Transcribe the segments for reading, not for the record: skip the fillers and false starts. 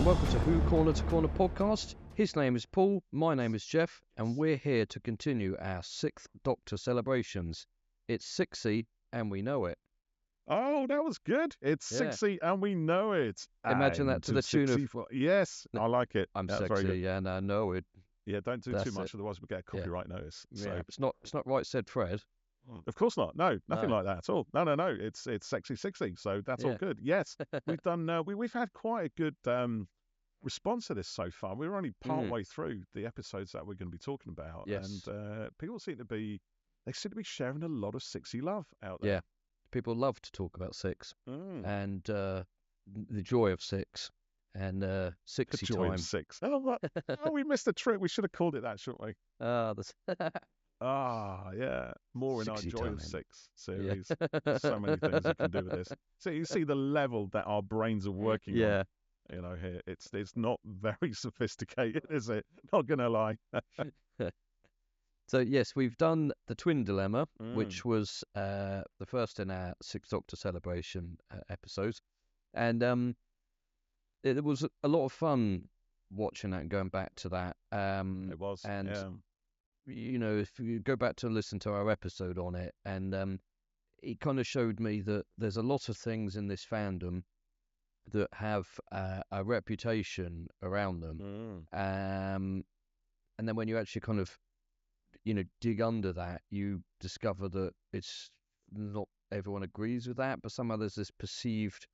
and welcome to Who Corner to Corner podcast. His name is Paul, my name is Geoff, and we're here to continue our 6th Doctor celebrations. It's SIXIE, and we know it. Oh, that was good. It's SIXIE, and we know it. Imagine that to the tune of... Yes, I like it. I'm That's sexy, and I know it. Yeah, don't do too much, otherwise we get a copyright notice. So. Yeah, it's not right, said Fred. Of course not. No, nothing like that at all. No. It's SIXIE, so that's all good. Yes, we've done. We've had quite a good response to this so far. We're only part way through the episodes that we're going to be talking about, and people seem to be sharing a lot of SIXIE love out there. Yeah, people love to talk about Six and the joy of Six and SIXIE the joy time. Of Six. Oh, we missed a trick. We should have called it that, shouldn't we? Yeah. More in our Joy of Six series. Yeah. So many things you can do with this. So you see the level that our brains are working on. You know, here it's not very sophisticated, is it? Not gonna lie. So yes, we've done the twin dilemma, which was the first in our 6th Doctor celebration episodes, and it was a lot of fun watching that and going back to that. It was, and. Yeah. You know, if you go back to listen to our episode on it, and it kind of showed me that there's a lot of things in this fandom that have a reputation around them. And then when you actually kind of, dig under that, you discover that it's not everyone agrees with that, but somehow there's this perceived,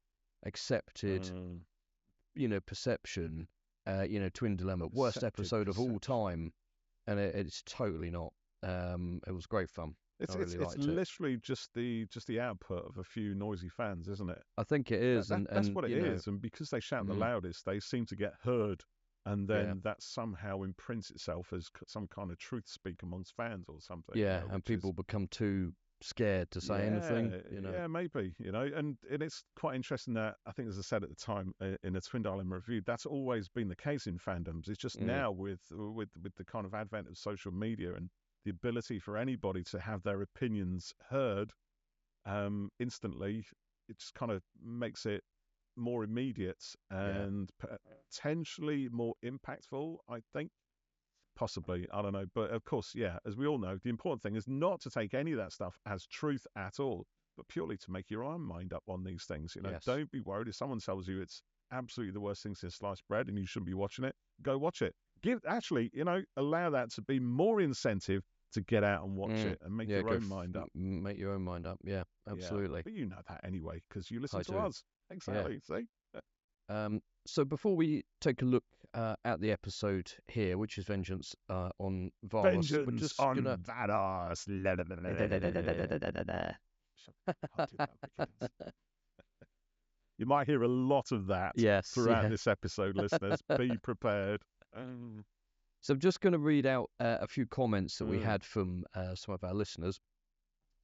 accepted, perception, twin dilemma, worst episode of all time. And it's totally not. It was great fun. It's literally just the output of a few noisy fans, isn't it? I think it is. That's what it is. And because they shout the loudest, they seem to get heard. And then that somehow imprints itself as some kind of truth speak amongst fans or something. Yeah, and people become too scared to say anything. Yeah, maybe. And it's quite interesting that, I think, as I said at the time in the Twin Dilemma review, that's always been the case in fandoms. It's just now with the kind of advent of social media and the ability for anybody to have their opinions heard instantly, it just kind of makes it more immediate and potentially more impactful, I think. Possibly, I don't know. But of course, as we all know, the important thing is not to take any of that stuff as truth at all, but purely to make your own mind up on these things. Don't be worried if someone tells you it's absolutely the worst thing since sliced bread and you shouldn't be watching it. Go watch it. Allow that to be more incentive to get out and watch it and make your own mind up. Make your own mind up. Yeah, absolutely. Yeah, but you know that anyway because you listen to us. Exactly. See. So before we take a look at the episode here, which is Vengeance on Varos. Vengeance on Varos. You might hear a lot of that throughout this episode, listeners. Be prepared. So I'm just going to read out a few comments that we had from some of our listeners.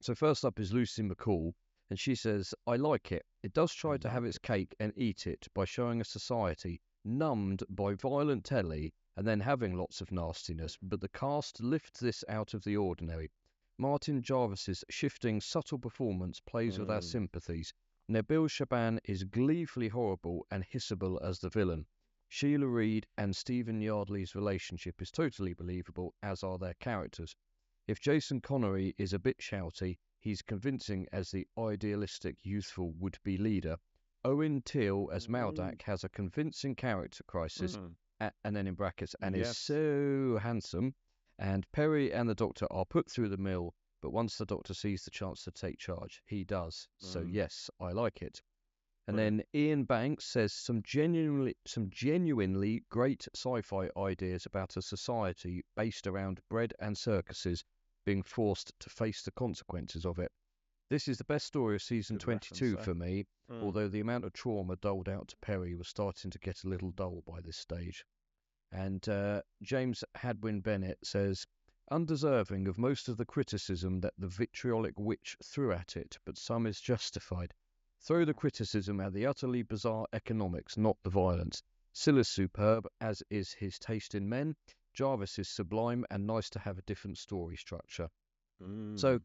So first up is Lucy McCall. And she says, I like it. It does try to have its cake and eat it by showing a society numbed by violent telly and then having lots of nastiness, but the cast lifts this out of the ordinary. Martin Jarvis's shifting, subtle performance plays with our sympathies. Nabil Shaban is gleefully horrible and hissable as the villain. Sheila Reid and Stephen Yardley's relationship is totally believable, as are their characters. If Jason Connery is a bit shouty, he's convincing as the idealistic, youthful would-be leader. Owen Teal as Maldak has a convincing character crisis, and then in brackets, and is so handsome. And Perry and the Doctor are put through the mill, but once the Doctor sees the chance to take charge, he does. So yes, I like it. And then Ian Banks says some genuinely great sci-fi ideas about a society based around bread and circuses being forced to face the consequences of it. This is the best story of season 22 for me, although the amount of trauma doled out to Perry was starting to get a little dull by this stage. And James Hadwin Bennett says, undeserving of most of the criticism that the vitriolic witch threw at it, but some is justified. Throw the criticism at the utterly bizarre economics, not the violence. Syl is superb, as is his taste in men. Jarvis is sublime and nice to have a different story structure. So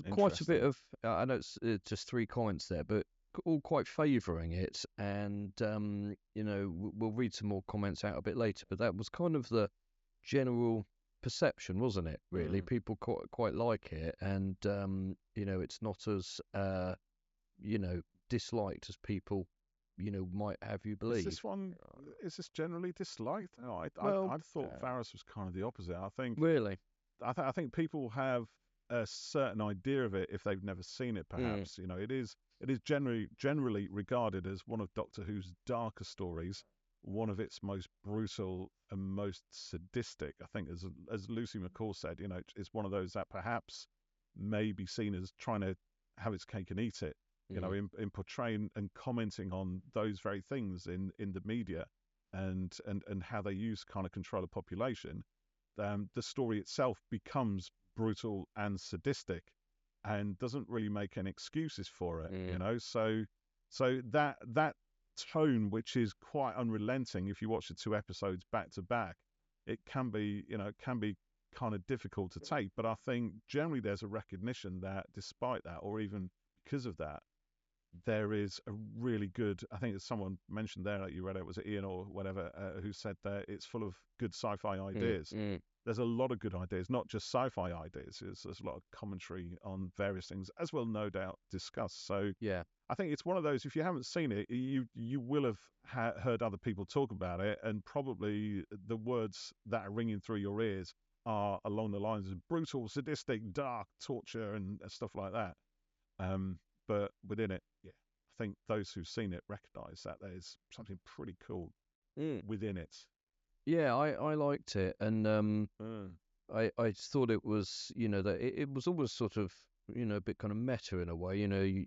quite a bit of, I know it's just 3 comments there, but all quite favouring it, and you know, we'll read some more comments out a bit later. But that was kind of the general perception, wasn't it? Really, people quite like it, and you know, it's not as you know, disliked as people, you know, might have you believe. Is this generally disliked? No, I thought Varos was kind of the opposite. I think really, I think people have a certain idea of it if they've never seen it. Perhaps you know, it is generally regarded as one of Doctor Who's darker stories, one of its most brutal and most sadistic. I think, as Lucy McCall said, you know, it's one of those that perhaps may be seen as trying to have its cake and eat it. You know, in portraying and commenting on those very things in the media, and how they use kind of control of population. The story itself becomes brutal and sadistic, and doesn't really make any excuses for it. You know, so that tone, which is quite unrelenting, if you watch the 2 episodes back to back, it can be, you know, kind of difficult to take. But I think generally there's a recognition that despite that, or even because of that, there is a really good, I think it's someone mentioned there, like you read it, was it Ian or whatever, who said that it's full of good sci-fi ideas. There's a lot of good ideas, not just sci-fi ideas. There's a lot of commentary on various things, as we'll no doubt discuss. So yeah, I think it's one of those, if you haven't seen it, you will have heard other people talk about it, and probably the words that are ringing through your ears are along the lines of brutal, sadistic, dark, torture, and stuff like that. But within it, yeah, I think those who've seen it recognise that there's something pretty cool within it. Yeah, I liked it, and I thought it was, you know, that it was almost sort of, you know, a bit kind of meta in a way. You know,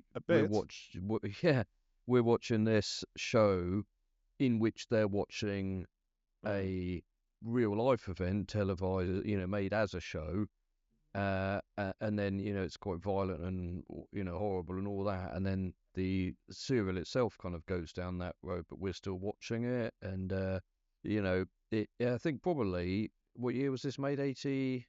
we're watching this show in which they're watching a real life event televised, you know, made as a show. And then, you know, it's quite violent and, you know, horrible and all that. And then the serial itself kind of goes down that road, but we're still watching it. And, you know, I think probably, what year was this made? 80?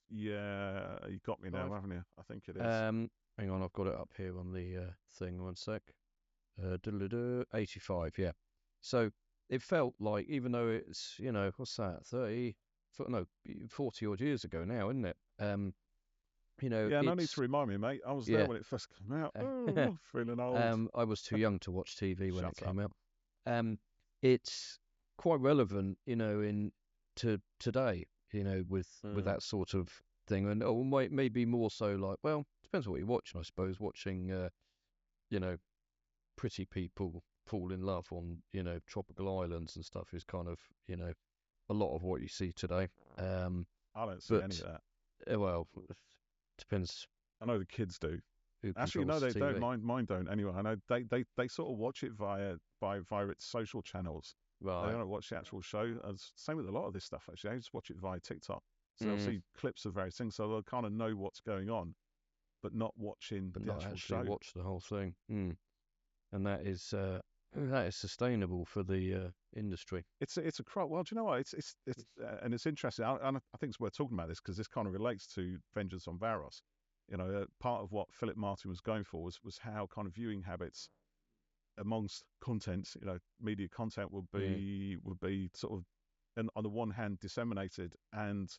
Yeah, you got me now, haven't you? I think it is. Hang on, I've got it up here on the thing, one sec. 85, yeah. So it felt like, even though it's, you know, what's that, 40 odd years ago now, isn't it? You know, yeah, no need to remind me, mate. I was there when it first came out. Oh, feeling old. I was too young to watch TV when it came out. It's quite relevant, you know, to today, you know, with that sort of thing, and maybe more so, like, well, depends on what you're watching, I suppose. Watching, you know, pretty people fall in love on, you know, tropical islands and stuff is kind of, you know, a lot of what you see today. I don't see any of that. Well, depends. I know the kids do. Actually, no, they don't. Mine don't. Anyway, I know they sort of watch it via its social channels. Right. They don't watch the actual show. Same with a lot of this stuff, actually. They just watch it via TikTok. So they'll see clips of various things, so they'll kind of know what's going on, but not watching the actual show. Watch the whole thing. And that is sustainable for the industry. It's a crop. Well, do you know what? It's and it's interesting. I think it's worth talking about this because this kind of relates to Vengeance on Varos. You know, part of what Philip Martin was going for was how kind of viewing habits amongst content, you know, media content would be sort of, and on the one hand disseminated, and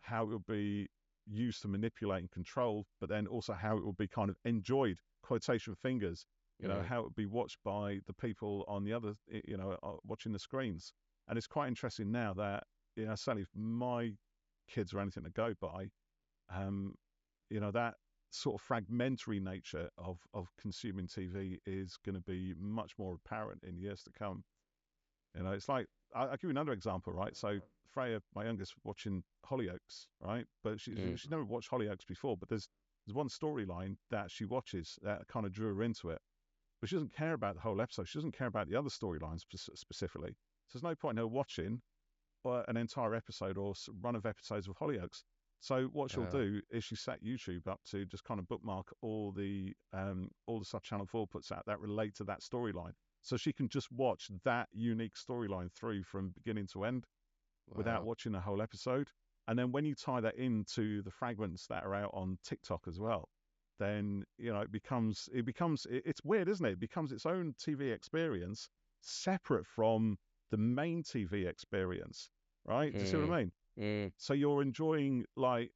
how it would be used to manipulate and control, but then also how it would be kind of enjoyed, quotation fingers, you know, how it would be watched by the people on the other, you know, watching the screens. And it's quite interesting now that, you know, certainly if my kids are anything to go by, you know, that sort of fragmentary nature of consuming TV is going to be much more apparent in years to come. You know, it's like, I'll give you another example, right? So Freya, my youngest, watching Hollyoaks, right? But she's never watched Hollyoaks before, but there's one storyline that she watches that kind of drew her into it. But she doesn't care about the whole episode. She doesn't care about the other storylines specifically. So there's no point in her watching an entire episode or run of episodes of Hollyoaks. So what she'll do is she set YouTube up to just kind of bookmark all the stuff Channel 4 puts out that relate to that storyline. So she can just watch that unique storyline through from beginning to end without watching a whole episode. And then when you tie that into the fragments that are out on TikTok as well, then it's weird, isn't it? It becomes its own TV experience separate from the main TV experience, right? Do you see what I mean? So you're enjoying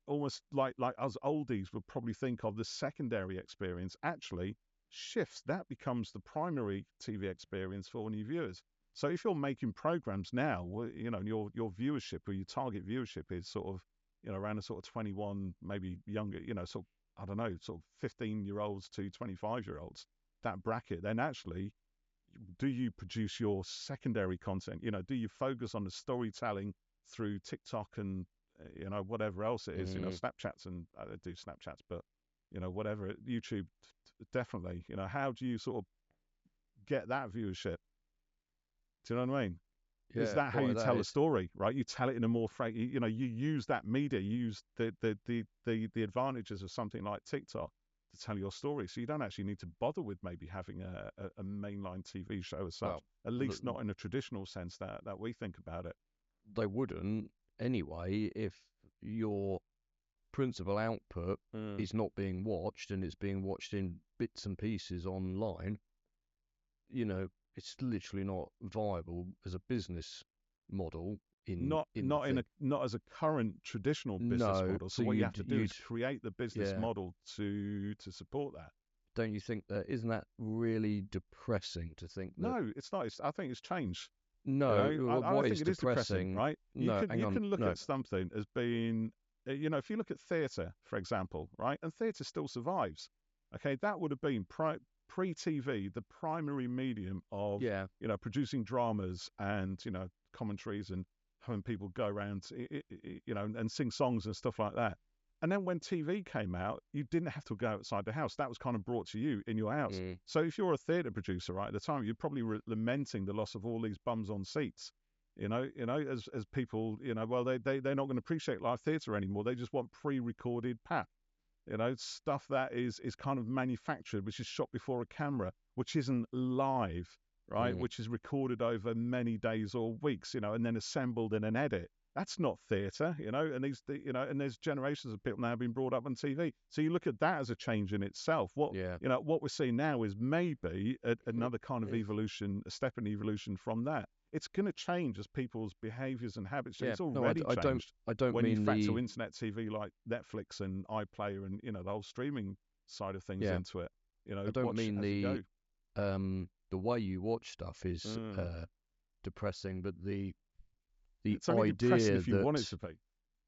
almost like us oldies would probably think of the secondary experience actually shifts. That becomes the primary TV experience for new viewers. So if you're making programs now, your viewership or your target viewership is sort of, around a sort of 21, maybe younger, sort of, I don't know, sort of 15-year-olds to 25-year-olds, that bracket, then actually, do you produce your secondary content? Do you focus on the storytelling through TikTok and, whatever else it is, Snapchats, and I don't do Snapchats, but, whatever, YouTube, definitely, how do you sort of get that viewership? Do you know what I mean? Yeah, is that how you tell a story, right? You tell it in a more you use that media, you use the advantages of something like TikTok to tell your story. So you don't actually need to bother with maybe having a mainline TV show as such, at least not in a traditional sense that we think about it. They wouldn't anyway if your principal output is not being watched and it's being watched in bits and pieces online. It's literally not viable as a business model. Not as a current traditional business model. So what you have to do is create the business model to support that. Don't you think that? Isn't that really depressing to think? No, it's not. I think it's changed. No, I don't think it is depressing, right? You can look at something as being, if you look at theatre, for example, right, and theatre still survives. Okay, that would have been pre-TV, the primary medium of, producing dramas and, commentaries and having people go around, and sing songs and stuff like that. And then when TV came out, you didn't have to go outside the house. That was kind of brought to you in your house. So if you're a theatre producer, right, at the time, you're probably lamenting the loss of all these bums on seats, as people, well, they're not going to appreciate live theatre anymore. They just want pre-recorded pap. Stuff that is kind of manufactured, which is shot before a camera, which isn't live, right? Which is recorded over many days or weeks, and then assembled in an edit. That's not theatre, and and there's generations of people now being brought up on TV. So you look at that as a change in itself. What we're seeing now is maybe another kind of evolution, a step in evolution from that. It's going to change as people's behaviours and habits. It's already changed. I don't when mean you factor internet TV like Netflix and iPlayer and the whole streaming side of things into it. I don't mean the way you watch stuff is depressing, but it's only idea depressing if you want it to be.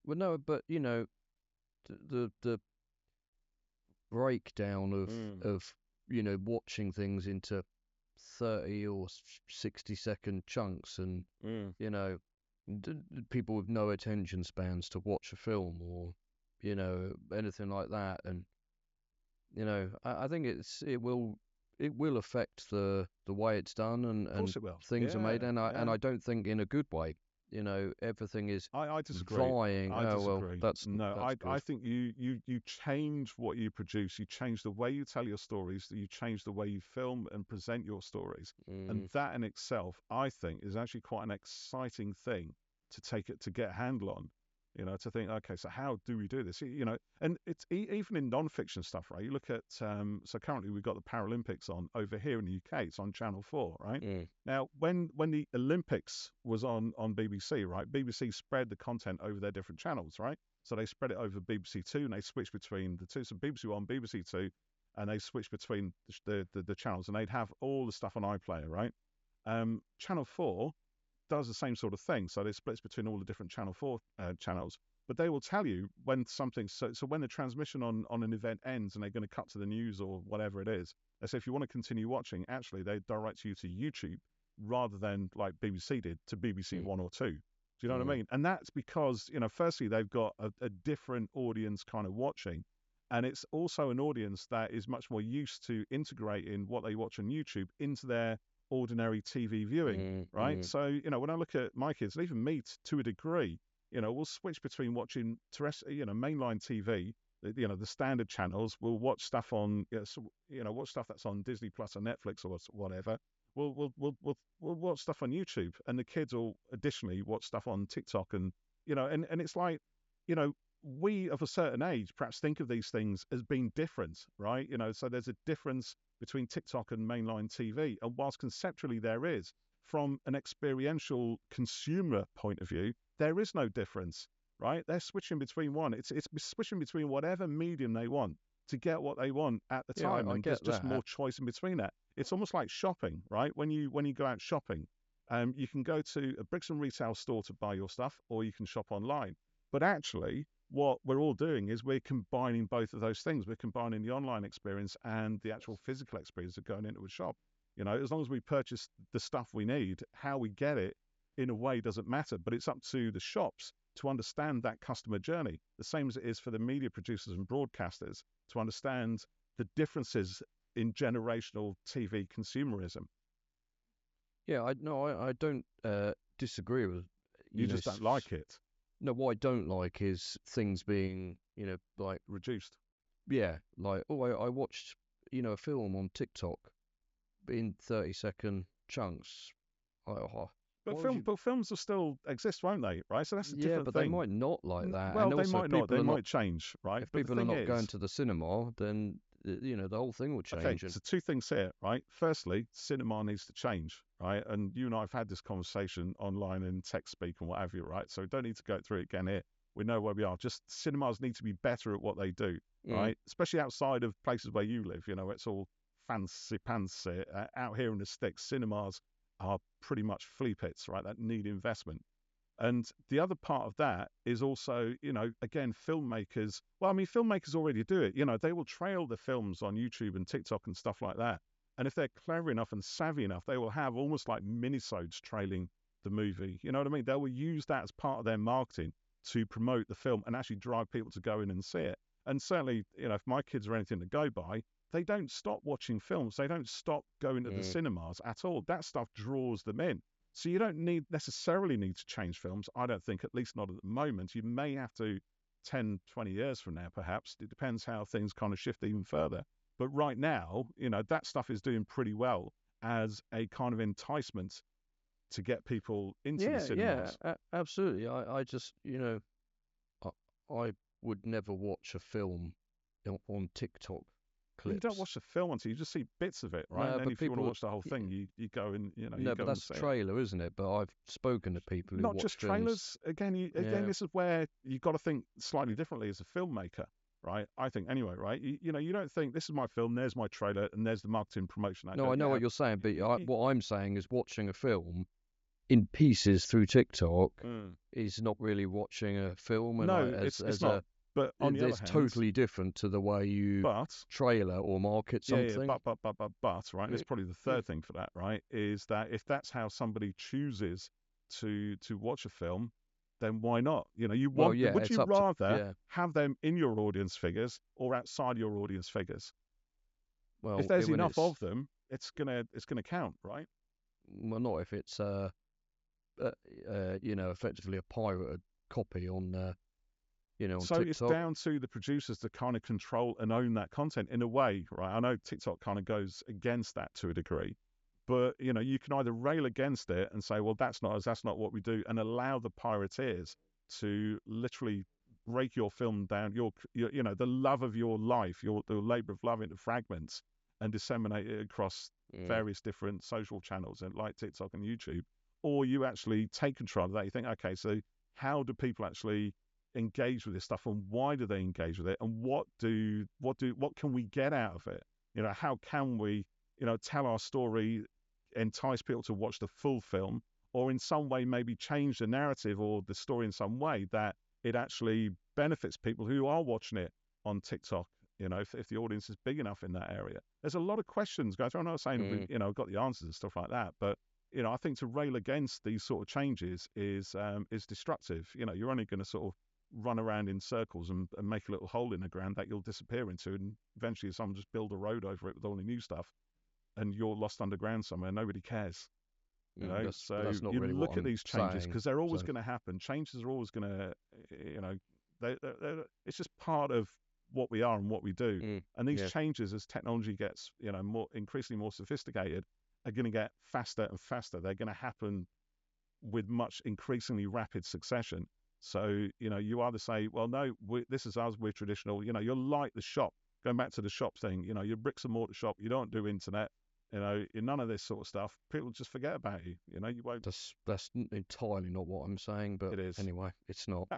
Well, no, but the breakdown of watching things into 30 or 60-second chunks, and people with no attention spans to watch a film or anything like that, and I think it will affect the way it's done and things are made, and I don't think in a good way. Everything is I disagree. vying. I disagree. Well, I think you change what you produce. You change the way you tell your stories. You change the way you film and present your stories. And that in itself, I think, is actually quite an exciting thing to get a handle on. To think, okay, so how do we do this? And it's even in non-fiction stuff, right? You look at, so currently we've got the Paralympics on over here in the UK. It's on Channel 4, right? Now, when the Olympics was on BBC, right? BBC spread the content over their different channels, right? So they spread it over BBC Two and they switched between the two. So BBC One, BBC Two, and they switched between the channels, and they'd have all the stuff on iPlayer, right? Channel 4 does the same sort of thing. So they splits between all the different Channel 4 channels, but they will tell you when something, so when the transmission on an event ends and they're going to cut to the news or whatever it is, they say if you want to continue watching, actually they direct you to YouTube rather than like BBC did to BBC 1 or 2. Do you know what I mean? And that's because, firstly, they've got a different audience kind of watching. And it's also an audience that is much more used to integrating what they watch on YouTube into their ordinary TV viewing, right? So, when I look at my kids, and even me to a degree, we'll switch between watching mainline TV, the standard channels. We'll watch stuff on, watch stuff that's on Disney Plus or Netflix or whatever. We'll watch stuff on YouTube, and the kids will additionally watch stuff on TikTok, and and it's like, we of a certain age perhaps think of these things as being different, right? So there's a difference between TikTok and mainline TV. And whilst conceptually there is, from an experiential consumer point of view, there is no difference, right? They're switching between one. It's switching between whatever medium they want to get what they want at the time. I And get there's just that. more choice in between that. It's almost like shopping, right? When you go out shopping, you can go to a bricks and retail store to buy your stuff, or you can shop online. But actually, what we're all doing is we're combining both of those things. We're combining the online experience and the actual physical experience of going into a shop. As long as we purchase the stuff we need, how we get it in a way doesn't matter, but it's up to the shops to understand that customer journey, the same as it is for the media producers and broadcasters to understand the differences in generational TV consumerism. Yeah, I don't disagree with you just don't like it. No, what I don't like is things being, like reduced. Yeah, like I watched, a film on TikTok in 30-second chunks. But films will still exist, won't they? Right, so that's a different but thing. they might not like that. Well, and they also might not. They might change, right? If people are not going to the cinema, then the whole thing will change. Okay, so two things here, right? Firstly, cinema needs to change, right? And you and I have had this conversation online in tech speak and what have you, right? So we don't need to go through it again here. We know where we are. Just cinemas need to be better at what they do, right? Especially outside of places where you live. It's all fancy pantsy. Out here in the sticks, cinemas are pretty much flea pits, right? That need investment. And the other part of that is also, again, filmmakers. Well, I mean, filmmakers already do it. They will trail the films on YouTube and TikTok and stuff like that. And if they're clever enough and savvy enough, they will have almost like minisodes trailing the movie. You know what I mean? They will use that as part of their marketing to promote the film and actually drive people to go in and see it. And certainly, if my kids are anything to go by, they don't stop watching films. They don't stop going to the cinemas at all. That stuff draws them in. So you don't necessarily need to change films, I don't think, at least not at the moment. You may have to 10, 20 years from now, perhaps. It depends how things kind of shift even further. But right now, that stuff is doing pretty well as a kind of enticement to get people into the cinemas. Yeah, absolutely. I just, I would never watch a film on TikTok. Clips. You don't watch the film until you just see bits of it, right? No, and then if people, you want to watch the whole thing, you go and No, but that's a trailer, isn't it? But I've spoken to people who not watch just films. trailers. Again, this is where you've got to think slightly differently as a filmmaker, right? I think anyway, right? You don't think this is my film, there's my trailer, and there's the marketing promotion. I know what you're saying, but what I'm saying is watching a film in pieces through TikTok is not really watching a film. And no, it's not. But on the other hand, totally different to the way you trailer or market something. But right? And it's probably the third thing for that, right? Is that if that's how somebody chooses to watch a film, then why not? Would you rather have them in your audience figures or outside your audience figures? Well, if there's enough of them, it's gonna count, right? Well, not if it's effectively a pirated copy on. So TikTok. It's down to the producers to kind of control and own that content in a way, right? I know TikTok kind of goes against that to a degree, but you can either rail against it and say, well, that's not us, that's not what we do, and allow the pirateers to literally break your film down, your the love of your life, the labor of love into fragments and disseminate it across various different social channels like TikTok and YouTube, or you actually take control of that. You think, okay, so how do people actually engage with this stuff, and why do they engage with it, and what can we get out of it? How can we tell our story, entice people to watch the full film, or in some way maybe change the narrative or the story in some way that it actually benefits people who are watching it on TikTok, if the audience is big enough in that area. There's a lot of questions going through. I'm not saying I've got the answers and stuff like that, but I think to rail against these sort of changes is destructive. You're only going to sort of run around in circles and make a little hole in the ground that you'll disappear into, and eventually someone just build a road over it with all the new stuff, and you're lost underground somewhere. Nobody cares. That's you really look at these changes because they're always going to happen. Changes are always going to, it's just part of what we are and what we do. And these changes, as technology gets increasingly more sophisticated, are going to get faster and faster. They're going to happen with much increasingly rapid succession. So, you either say, well, no, this is us, we're traditional. You're like the shop, going back to the shop thing, you're bricks and mortar shop, you don't do internet, you're none of this sort of stuff. People just forget about you, you won't. That's entirely not what I'm saying, but It is. anyway, it's not.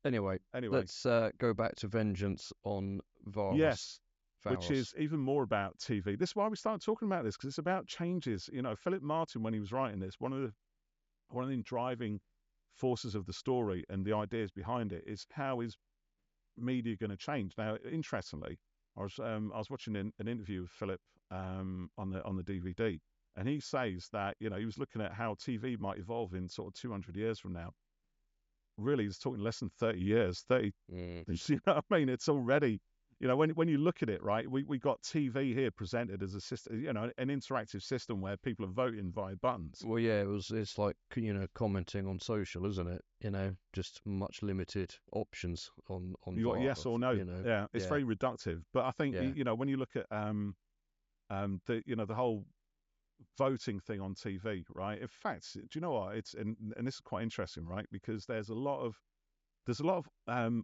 Anyway, Anyway, let's go back to Vengeance on Varus. yes, which is even more about TV. This is why we started talking about this, because it's about changes. Philip Martin, when he was writing this, one of the driving forces of the story and the ideas behind it is how is media going to change. Now, interestingly, I was watching an interview with Philip on the DVD, and he says that he was looking at how TV might evolve in sort of 200 years from now. Really, he's talking less than 30 years. 30, you know what I mean? It's already, when you look at it, right? We got TV here presented as a system, an interactive system where people are voting via buttons. Well, yeah, it's like commenting on social, isn't it? Just much limited options on. You got yes or no. Yeah, it's very reductive. But I think when you look at the whole voting thing on TV, right? In fact, do you know what? And this is quite interesting, right? Because there's a lot of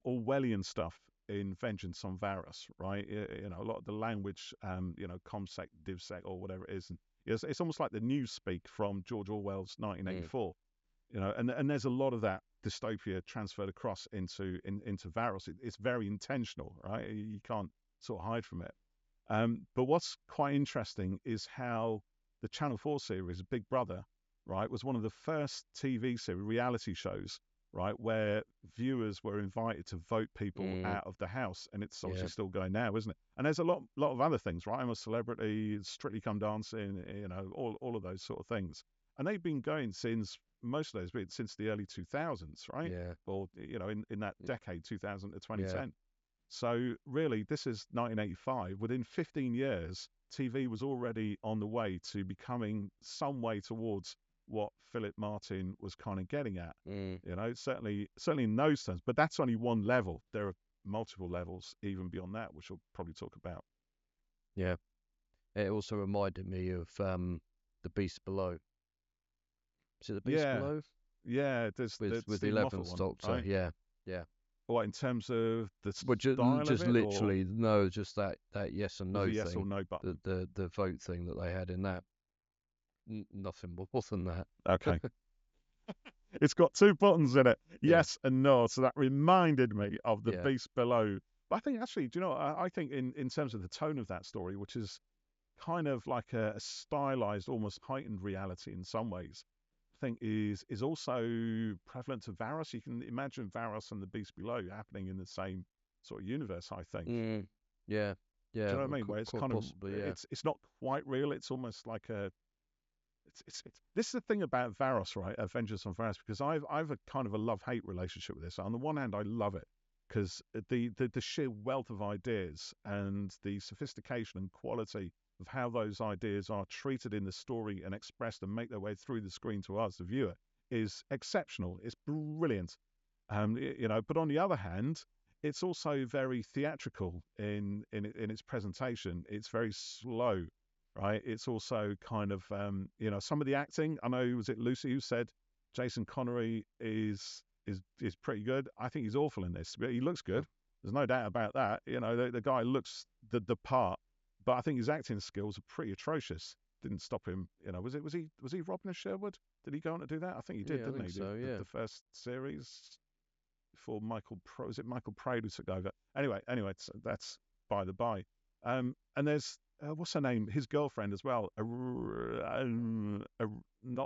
Orwellian stuff in Vengeance on Varus, right? A lot of the language, comsec, divsec, or whatever it is, and it's almost like the newspeak from George Orwell's 1984. And there's a lot of that dystopia transferred across into Varus. It's very intentional, right? You can't sort of hide from it. But what's quite interesting is how the Channel 4 series, Big Brother, right, was one of the first TV series, reality shows, right, where viewers were invited to vote people out of the house. And it's obviously still going now, isn't it? And there's a lot of other things, right? I'm a Celebrity, Strictly Come Dancing, all of those sort of things. And they've been going since, most of those, since the early 2000s, right? Yeah. Or, in that decade, 2000 to 2010. Yeah. So really, this is 1985. Within 15 years, TV was already on the way to becoming some way towards what Philip Martin was kind of getting at. Certainly in those terms. But that's only one level. There are multiple levels even beyond that, which we'll probably talk about. Yeah. It also reminded me of The Beast Below. Is it The Beast Below? Yeah, with the 11th Doctor. Right? Yeah. What, in terms of the style just of it, literally, no, just that yes and no thing. Yes or no button. The vote thing that they had in that. Nothing more than that. Okay. It's got two buttons in it, yes and no. So that reminded me of The Beast Below. But I think actually, do you know, I think in terms of the tone of that story, which is kind of like a stylized, almost heightened reality in some ways, I think is also prevalent to Varus. You can imagine Varus and The Beast Below happening in the same sort of universe, I think. Yeah. Do you know what I mean? Where it's kind possibly, of, it's not quite real. It's almost like it's this is the thing about Varus, right? Vengeance on Varus, because I've a kind of a love-hate relationship with this. On the one hand, I love it because the sheer wealth of ideas and the sophistication and quality of how those ideas are treated in the story and expressed and make their way through the screen to us, the viewer, is exceptional. It's brilliant. But on the other hand, it's also very theatrical in its presentation. It's very slow, right? It's also kind of, some of the acting. I know, was it Lucy who said Jason Connery is pretty good? I think he's awful in this, but he looks good. There's no doubt about that. The guy looks the part. But I think his acting skills are pretty atrocious. Didn't stop him. Was he Robin Sherwood? Did he go on to do that? I think he did, didn't he? So, the first series before was it Michael Praed who took over? Anyway, that's by the by. And there's what's her name? His girlfriend as well. Not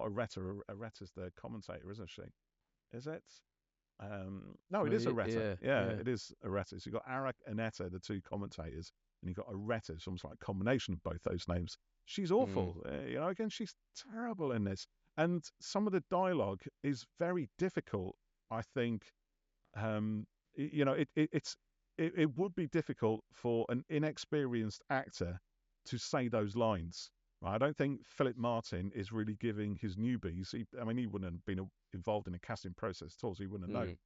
Aretta. Aretta's the commentator, isn't she? Is it? No, it is Aretta. Yeah, it is Aretta. So you've got Arak and Etta, the two commentators. And you've got Aretta, it's almost like a combination of both those names. She's awful. Again, she's terrible in this. And some of the dialogue is very difficult, I think. It would be difficult for an inexperienced actor to say those lines. Right? I don't think Philip Martin is really giving his newbies. He wouldn't have been involved in a casting process at all, so he wouldn't have known.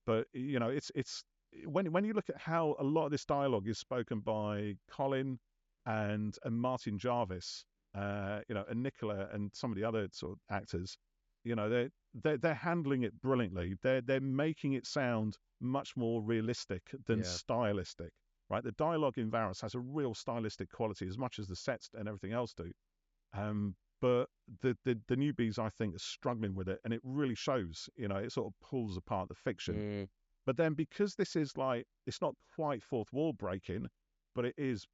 But it's when you look at how a lot of this dialogue is spoken by Colin and Martin Jarvis, and Nicola and some of the other sort of actors, You know, they're handling it brilliantly. They're making it sound much more realistic than stylistic, right? The dialogue in Varos has a real stylistic quality as much as the sets and everything else do. But the newbies, I think, are struggling with it, and it really shows. You know, it sort of pulls apart the fiction. But then because this is like, it's not quite fourth wall breaking, but it is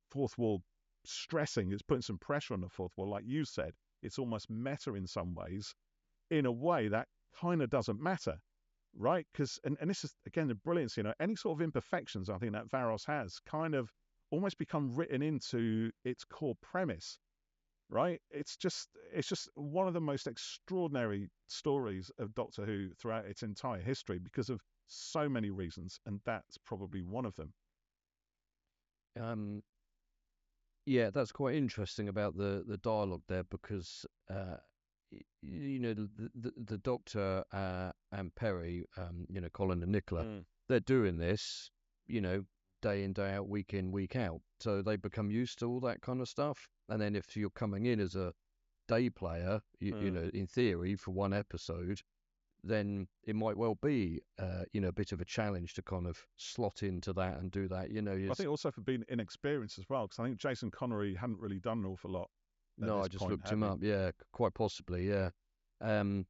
fourth wall stressing. It's putting some pressure on the fourth wall, like you said. It's almost meta in some ways. In a way that kind of doesn't matter, right? Because and this is again the brilliance. You know, any sort of imperfections I think that Varos has kind of almost become written into its core premise. Right? It's just one of the most extraordinary stories of Doctor Who throughout its entire history because of so many reasons, and that's probably one of them. Yeah, that's quite interesting about the dialogue there because you know the Doctor and Perry, you know, Colin and Nicola, they're doing this, you know, day in, day out, week in, week out. So they become used to all that kind of stuff. And then if you're coming in as a day player, you know, in theory, for one episode, then it might well be, you know, a bit of a challenge to kind of slot into that and do that. You know, I think also for being inexperienced as well, because I think Jason Connery hadn't really done an awful lot. No, I just looked him up. Yeah, quite possibly. Yeah. And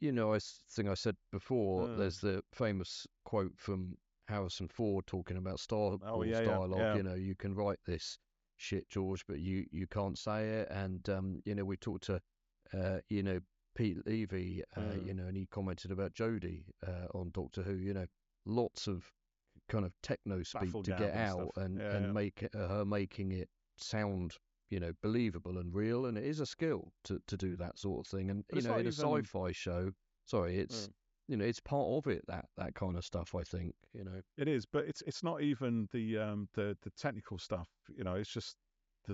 you know, I think I said before, there's the famous quote from Harrison Ford talking about Star Wars dialogue. You know, you can write this shit, George, but you can't say it. And you know, we talked to you know, Pete Levy, you know, and he commented about Jodie on Doctor Who. You know, lots of kind of techno speak to get out and make it, her making it sound, you know, believable and real, and it is a skill to do that sort of thing. And you know, in a sci-fi show, it's you know, it's part of it, that kind of stuff. I think, you know, it is, but it's not even the technical stuff. You know, it's just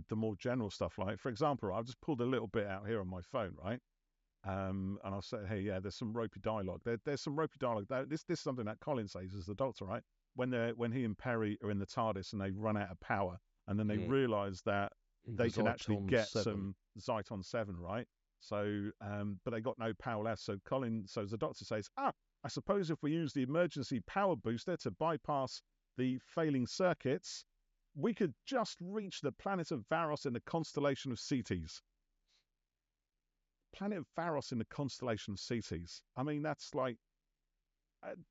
the more general stuff. Like, for example, I've just pulled a little bit out here on my phone, right? And I'll say, hey, yeah, there's some ropey dialogue. There's some ropey dialogue. This is something that Colin says as the Doctor, right? When he and Perry are in the TARDIS and they run out of power, and then they realise that they can actually get some Zyton 7, right? So, but they got no power left. So so the Doctor says, I suppose if we use the emergency power booster to bypass the failing circuits, we could just reach the planet of Varos in the constellation of Cetes. Planet of Varos in the constellation of Cetes. I mean, that's like,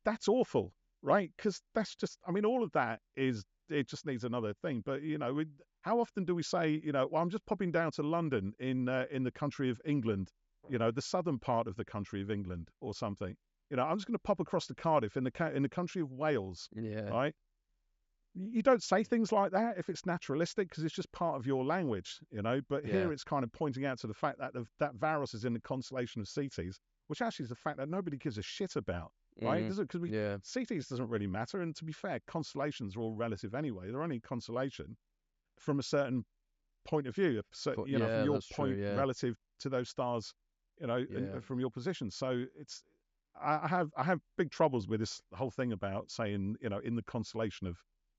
that's awful, right? Because that's just, I mean, all of that is, it just needs another thing. But, you know, how often do we say, you know, well, I'm just popping down to London in the country of England, you know, the southern part of the country of England or something. You know, I'm just going to pop across to Cardiff in the country of Wales, right? You don't say things like that if it's naturalistic because it's just part of your language, you know. But here it's kind of pointing out to the fact that that Varos is in the constellation of Cetes, which actually is a fact that nobody gives a shit about, right? Because Cetes doesn't really matter. And to be fair, constellations are all relative anyway. They're only constellation from a certain point of view. So, you know, from your point relative to those stars, you know, from your position. So it's, I have big troubles with this whole thing about saying, you know, in the constellation of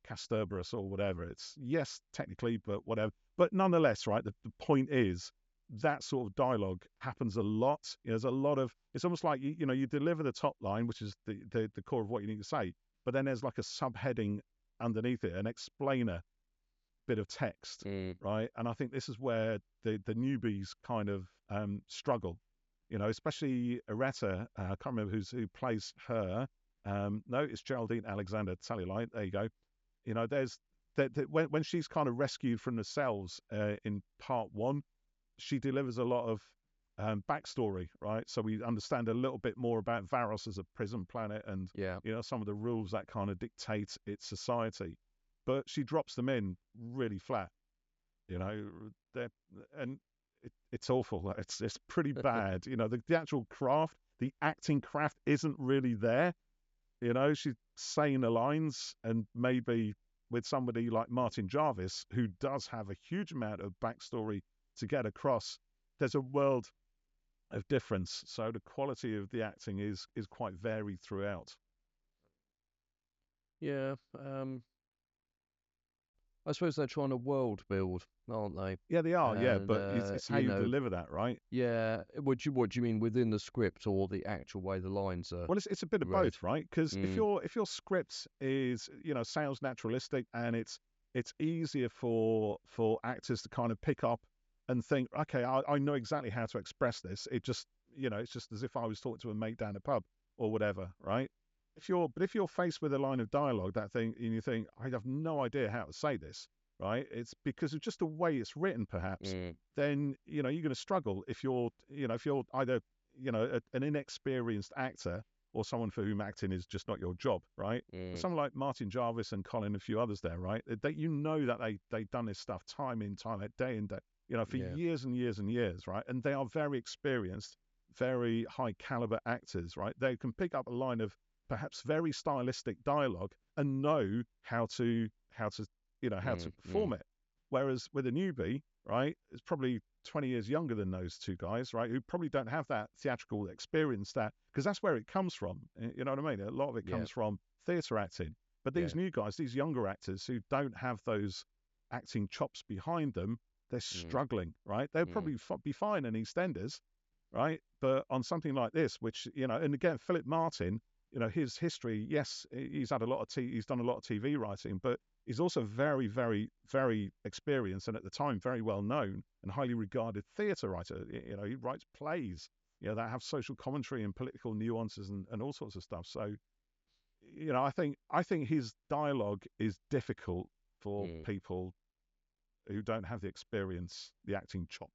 Casterbarus or whatever. It's, yes, technically, but whatever. But nonetheless, right, the point is that sort of dialogue happens a lot. You know, there's a lot of, it's almost like, you know, you deliver the top line, which is the core of what you need to say, but then there's like a subheading underneath it, an explainer bit of text, right? And I think this is where the newbies kind of struggle, you know, especially Areta. I can't remember who plays her. No, it's Geraldine Alexander Talley. There you go. You know, there's when she's kind of rescued from the cells in part 1, she delivers a lot of backstory, right? So we understand a little bit more about Varos as a prison planet and, you know, some of the rules that kind of dictate its society. But she drops them in really flat, you know, and it's awful. It's pretty bad. You know, the actual craft, the acting craft isn't really there. You know, she's saying the lines, and maybe with somebody like Martin Jarvis, who does have a huge amount of backstory to get across, there's a world of difference. So the quality of the acting is quite varied throughout. Yeah. I suppose they're trying to world build, aren't they? Yeah, they are. Yeah, And, but it's how you deliver that, right? Yeah. What do you mean within the script or the actual way the lines are Well, it's a bit of read? both, right? Because if your script is, sounds naturalistic, and it's easier for actors to kind of pick up and think, okay, I know exactly how to express this. It's just as if I was talking to a mate down a pub or whatever, right? If you're faced with a line of dialogue, that thing, and you think, I have no idea how to say this, right? It's because of just the way it's written, perhaps. Then you're going to struggle if you're either an inexperienced actor or someone for whom acting is just not your job, right? But someone like Martin Jarvis and Colin and a few others there, right? That that they've done this stuff time in, time out, day in, day, for years and years and years, right? And they are very experienced, very high caliber actors, right? They can pick up a line of perhaps very stylistic dialogue and know how to perform it. Whereas with a newbie, right, it's probably 20 years younger than those two guys, right, who probably don't have that theatrical experience, because that's where it comes from. You know what I mean? A lot of it comes from theatre acting. But these new guys, these younger actors who don't have those acting chops behind them, they're struggling, right? They'll probably be fine in EastEnders, right? But on something like this, which, and again, Philip Martin, his history, yes, he's done a lot of TV writing, but he's also very, very, very experienced, and at the time very well known and highly regarded theatre writer. He writes plays, that have social commentary and political nuances and all sorts of stuff. So, I think his dialogue is difficult for people who don't have the experience, the acting chop.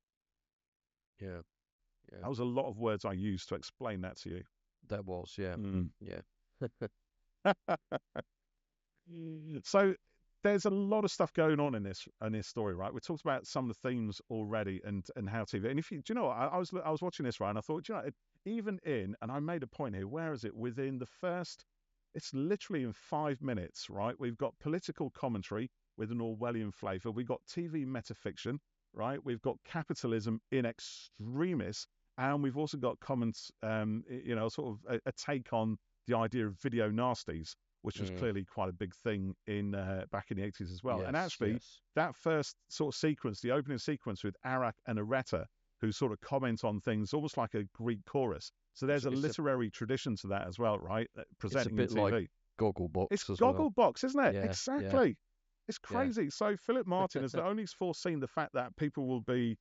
Yeah. That was a lot of words I used to explain that to you. That was, yeah. So there's a lot of stuff going on in this story, right? We talked about some of the themes already and how TV. And do you know what? I was watching this, right, and I thought, and I made a point here. Where is it? Within the first, it's literally in 5 minutes, right? We've got political commentary with an Orwellian flavour. We've got TV metafiction, right? We've got capitalism in extremis. And we've also got comments, sort of a take on the idea of video nasties, which was clearly quite a big thing back in the 80s as well. Yes, and actually, that first sort of sequence, the opening sequence with Arak and Areta, who sort of comment on things almost like a Greek chorus. So there's a literary tradition to that as well, right? Presenting it's a bit like Gogglebox. It's Gogglebox, isn't it? Yeah, exactly. Yeah. It's crazy. So Philip Martin has not only foreseen the fact that people will be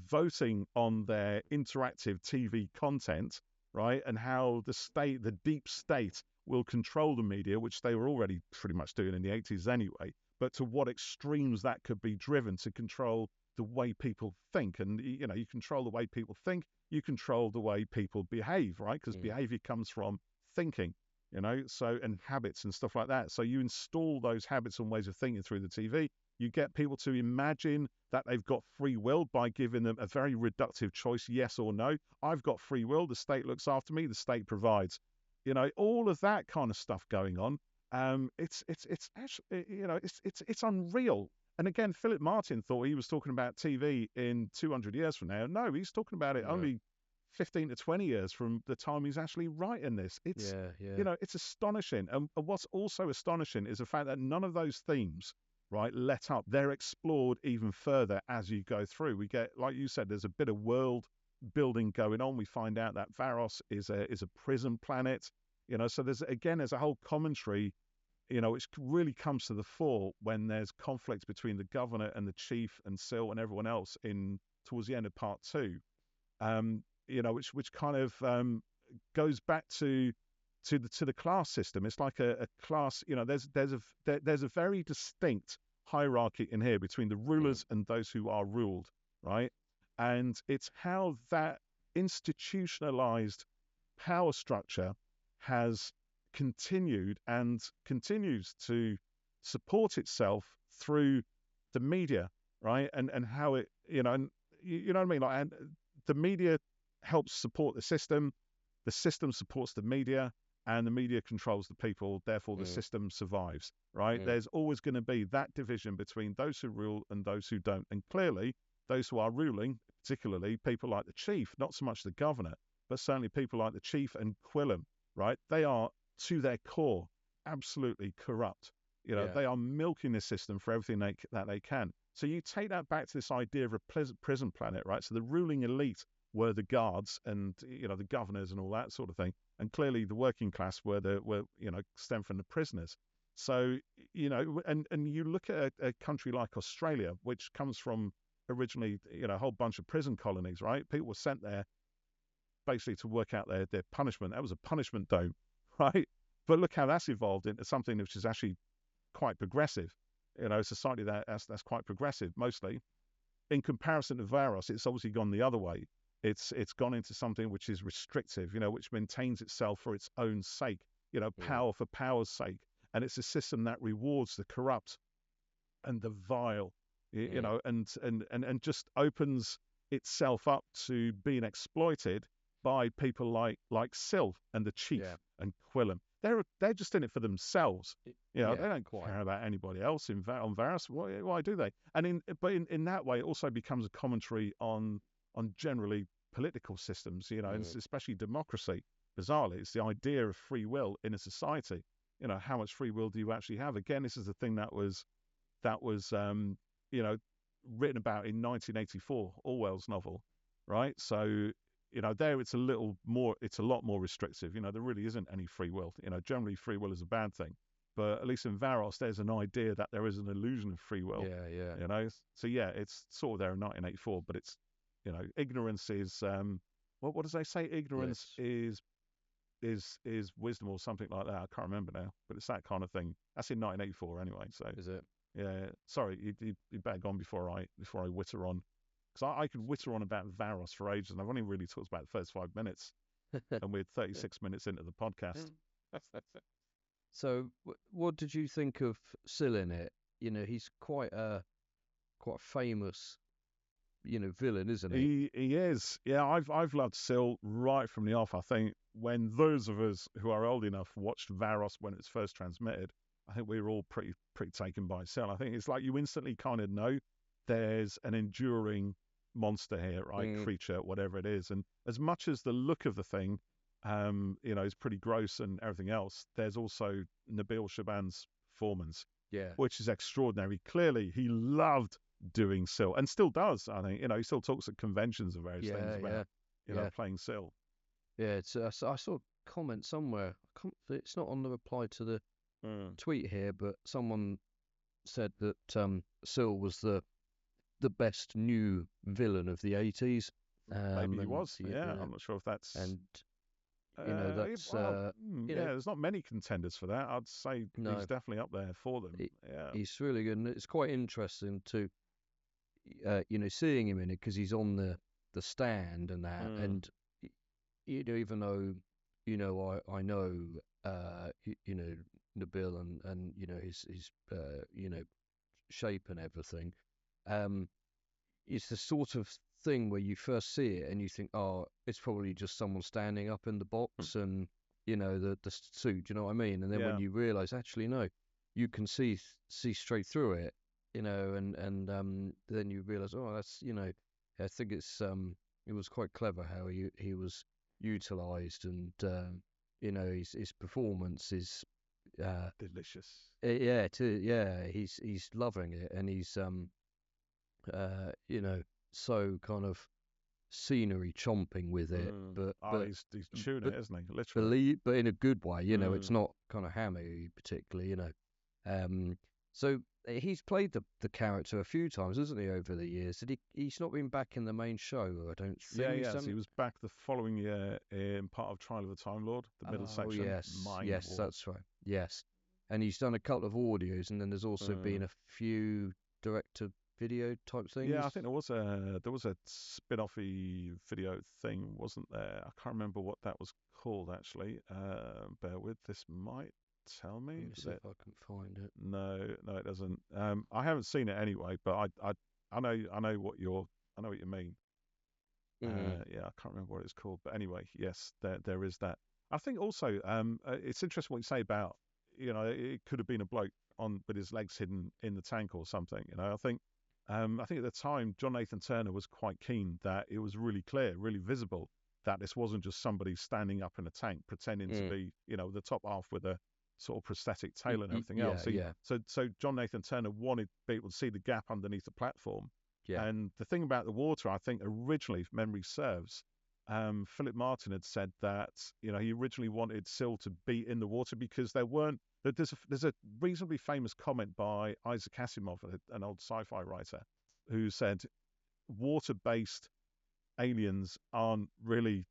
voting on their interactive TV content, right? And how the deep state will control the media, which they were already pretty much doing in the 80s anyway, but to what extremes that could be driven to control the way people think. And, you control the way people think, you control the way people behave, right? Because behavior comes from thinking, and habits and stuff like that. So you install those habits and ways of thinking through the TV. You get people to imagine that they've got free will by giving them a very reductive choice, yes or no. I've got free will. The state looks after me. The state provides. All of that kind of stuff going on. It's actually, it's unreal. And again, Philip Martin thought he was talking about TV in 200 years from now. No, he's talking about it only 15 to 20 years from the time he's actually writing this. It's, it's astonishing. And what's also astonishing is the fact that none of those themes, right, let up. They're explored even further as you go through. We get, like you said, there's a bit of world building going on. We find out that Varos is a prison planet, so there's a whole commentary, which really comes to the fore when there's conflict between the governor and the chief and Sil and everyone else towards the end of part 2, which kind of goes back to the class system. It's like a class, there's a very distinct hierarchy in here between the rulers and those who are ruled, right? And it's how that institutionalized power structure has continued and continues to support itself through the media, right? And how it, and you know what I mean? Like, and the media helps support the system supports the media, and the media controls the people, therefore the system survives, right? There's always going to be that division between those who rule and those who don't. And clearly, those who are ruling, particularly people like the chief, not so much the governor, but certainly people like the chief and Quillam, right? They are, to their core, absolutely corrupt. They are milking the system for everything that they can. So you take that back to this idea of a prison planet, right? So the ruling elite were the guards and, the governors and all that sort of thing. And clearly the working class were stemmed from the prisoners. So, and you look at a country like Australia, which comes from originally, a whole bunch of prison colonies, right? People were sent there basically to work out their punishment. That was a punishment dome, right? But look how that's evolved into something which is actually quite progressive. A society that's quite progressive, mostly. In comparison to Varos, it's obviously gone the other way. It's gone into something which is restrictive, which maintains itself for its own sake, power for power's sake. And it's a system that rewards the corrupt and the vile, and just opens itself up to being exploited by people like Syl and the Chief and Quillen. They're just in it for themselves. They don't care about anybody else on Varos. Why do they? And in that way, it also becomes a commentary on generally political systems, and especially democracy. Bizarrely, it's the idea of free will in a society. How much free will do you actually have? Again, this is the thing that was written about in 1984, Orwell's novel, right? So, there it's a lot more restrictive. There really isn't any free will. Generally free will is a bad thing. But at least in Varos, there's an idea that there is an illusion of free will. Yeah. So it's sort of there in 1984, but it's, ignorance is, what does they say? Ignorance is wisdom or something like that. I can't remember now, but it's that kind of thing. That's in 1984 anyway. So is it? Yeah. Sorry, you better go on before I witter on, because I could witter on about Varos for ages, and I've only really talked about the first 5 minutes, and we're 36 minutes into the podcast. So, what did you think of Syl in it? He's quite a famous, villain, isn't he? He is. Yeah, I've loved Syl right from the off. I think when those of us who are old enough watched Varos when it was first transmitted, I think we were all pretty taken by Syl. I think it's like you instantly kind of know there's an enduring monster here, right? Creature, whatever it is. And as much as the look of the thing, is pretty gross and everything else, there's also Nabil Shaban's performance, which is extraordinary. Clearly, he loved doing Syl and still does. I think he still talks at conventions of various things about playing Syl. Yeah, it's I saw a comment somewhere. It's not on the reply to the tweet here, but someone said that Syl was the best new villain of the 80s. Maybe he was. I'm not sure if that's that's there's not many contenders for that. I'd say he's definitely up there for them. He's really good, and it's quite interesting to seeing him in it, because he's on the stand and that, and even though I know Nabil and his shape and everything, it's the sort of thing where you first see it and you think, oh, it's probably just someone standing up in the box and the suit, you know what I mean? And then when you realize, actually no, you can see straight through it, and then you realize, oh, that's I think it was quite clever how he was utilized, and his performance is delicious. He's loving it, and he's so kind of scenery chomping with it, but he's chewing it, isn't he? Literally, but in a good way. It's not kind of hammy particularly. So he's played the character a few times, hasn't he, over the years? He's not been back in the main show, I don't think. Yeah, he was back the following year in part of Trial of the Time Lord, the middle section. Yes, that's right. Yes, and he's done a couple of audios, and then there's also been a few direct-to-video type things. Yeah, I think there was a spin-offy video thing, wasn't there? I can't remember what that was called actually. Bear with, this might tell me. Let me see if I can find it. No, it doesn't. I haven't seen it anyway, but I know what you mean. Yeah, I can't remember what it's called, but anyway, yes, there is that. I think also it's interesting what you say about it could have been a bloke with his legs hidden in the tank or something. I think at the time John Nathan Turner was quite keen that it was really clear, really visible that this wasn't just somebody standing up in a tank pretending to be the top half with a sort of prosthetic tail and everything else. So John Nathan Turner wanted people to see the gap underneath the platform. Yeah. And the thing about the water, I think originally, if memory serves, Philip Martin had said that, you know, he originally wanted Syl to be in the water because there's a reasonably famous comment by Isaac Asimov, an old sci-fi writer, who said water-based aliens aren't really,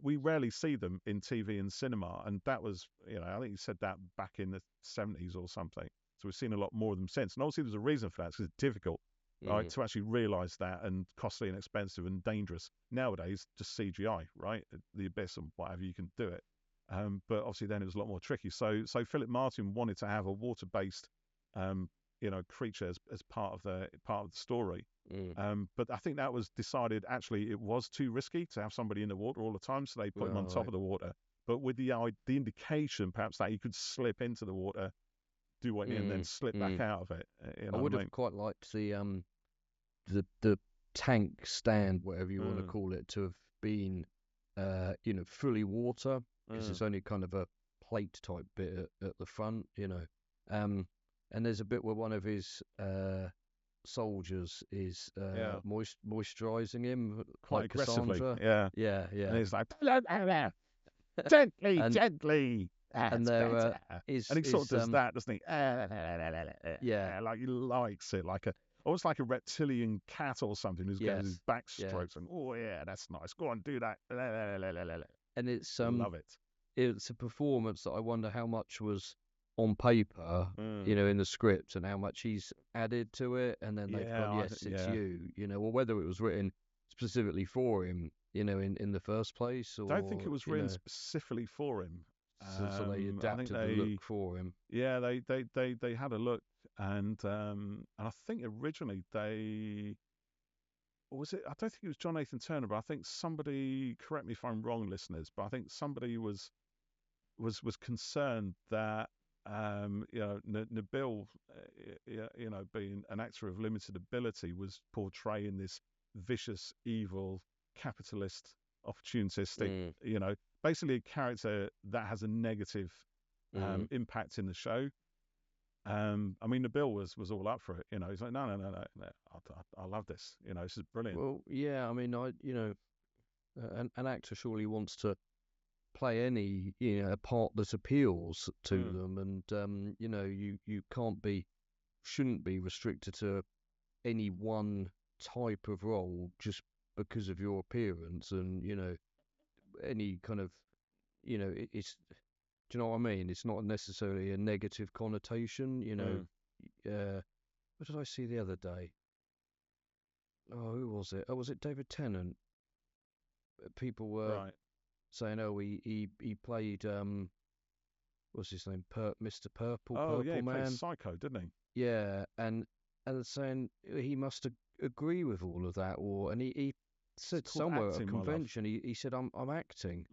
we rarely see them in TV and cinema. And that was, you know, I think he said that back in the 70s or something. So we've seen a lot more of them since. And obviously there's a reason for that, because it's difficult. Right, to actually realise that, and costly and expensive and dangerous. Nowadays, just CGI, right? The abyss and whatever, you can do it. But obviously then it was a lot more tricky. So Philip Martin wanted to have a water-based, you know, creature as part of the story. But I think that was decided, actually it was too risky to have somebody in the water all the time, so they put him on top of the water. But with the indication perhaps that he could slip into the water, do what and then slip back out of it. You know I would have quite liked the tank stand, whatever you want to call it, to have been you know, fully water, because it's only kind of a plate type bit at the front, you know. And there's a bit where one of his soldiers is moisturising him quite like aggressively. Cassandra. Yeah. And he's like, gently. And he sort of does that, doesn't he? Like he likes it, almost like a reptilian cat or something who's getting his back strokes and that's nice. Go on, do that. And it's love it. It's a performance that I wonder how much was on paper, you know, in the script, and how much he's added to it, and then they've gone, yes, it's you know, or whether it was written specifically for him, you know, in the first place. Or, I don't think it was written specifically for him. So they adapted the look for him. Yeah, they had a look, and I think originally I don't think it was John Nathan Turner, but I think somebody, correct me if I'm wrong, listeners, but I think somebody was concerned that you know, Nabil, you know, being an actor of limited ability, was portraying this vicious, evil, capitalist, opportunistic, you know, basically a character that has a negative impact in the show. I mean, Nabil was all up for it, you know. He's like, no, I love this, you know, this is brilliant. Well, yeah, I mean, you know, an actor surely wants to play any, you know, part that appeals to them, and you know, you shouldn't be restricted to any one type of role just because of your appearance, and you know, any kind of, you know, it's, do you know what I mean? It's not necessarily a negative connotation, you know. What did I see the other day? Oh, who was it? Oh, was it David Tennant? People were saying, oh, he played what's his name? Mr. Purple Man. He played Psycho, didn't he? Yeah, and saying he must agree with all of that, and he said somewhere at a convention, he said, I'm acting.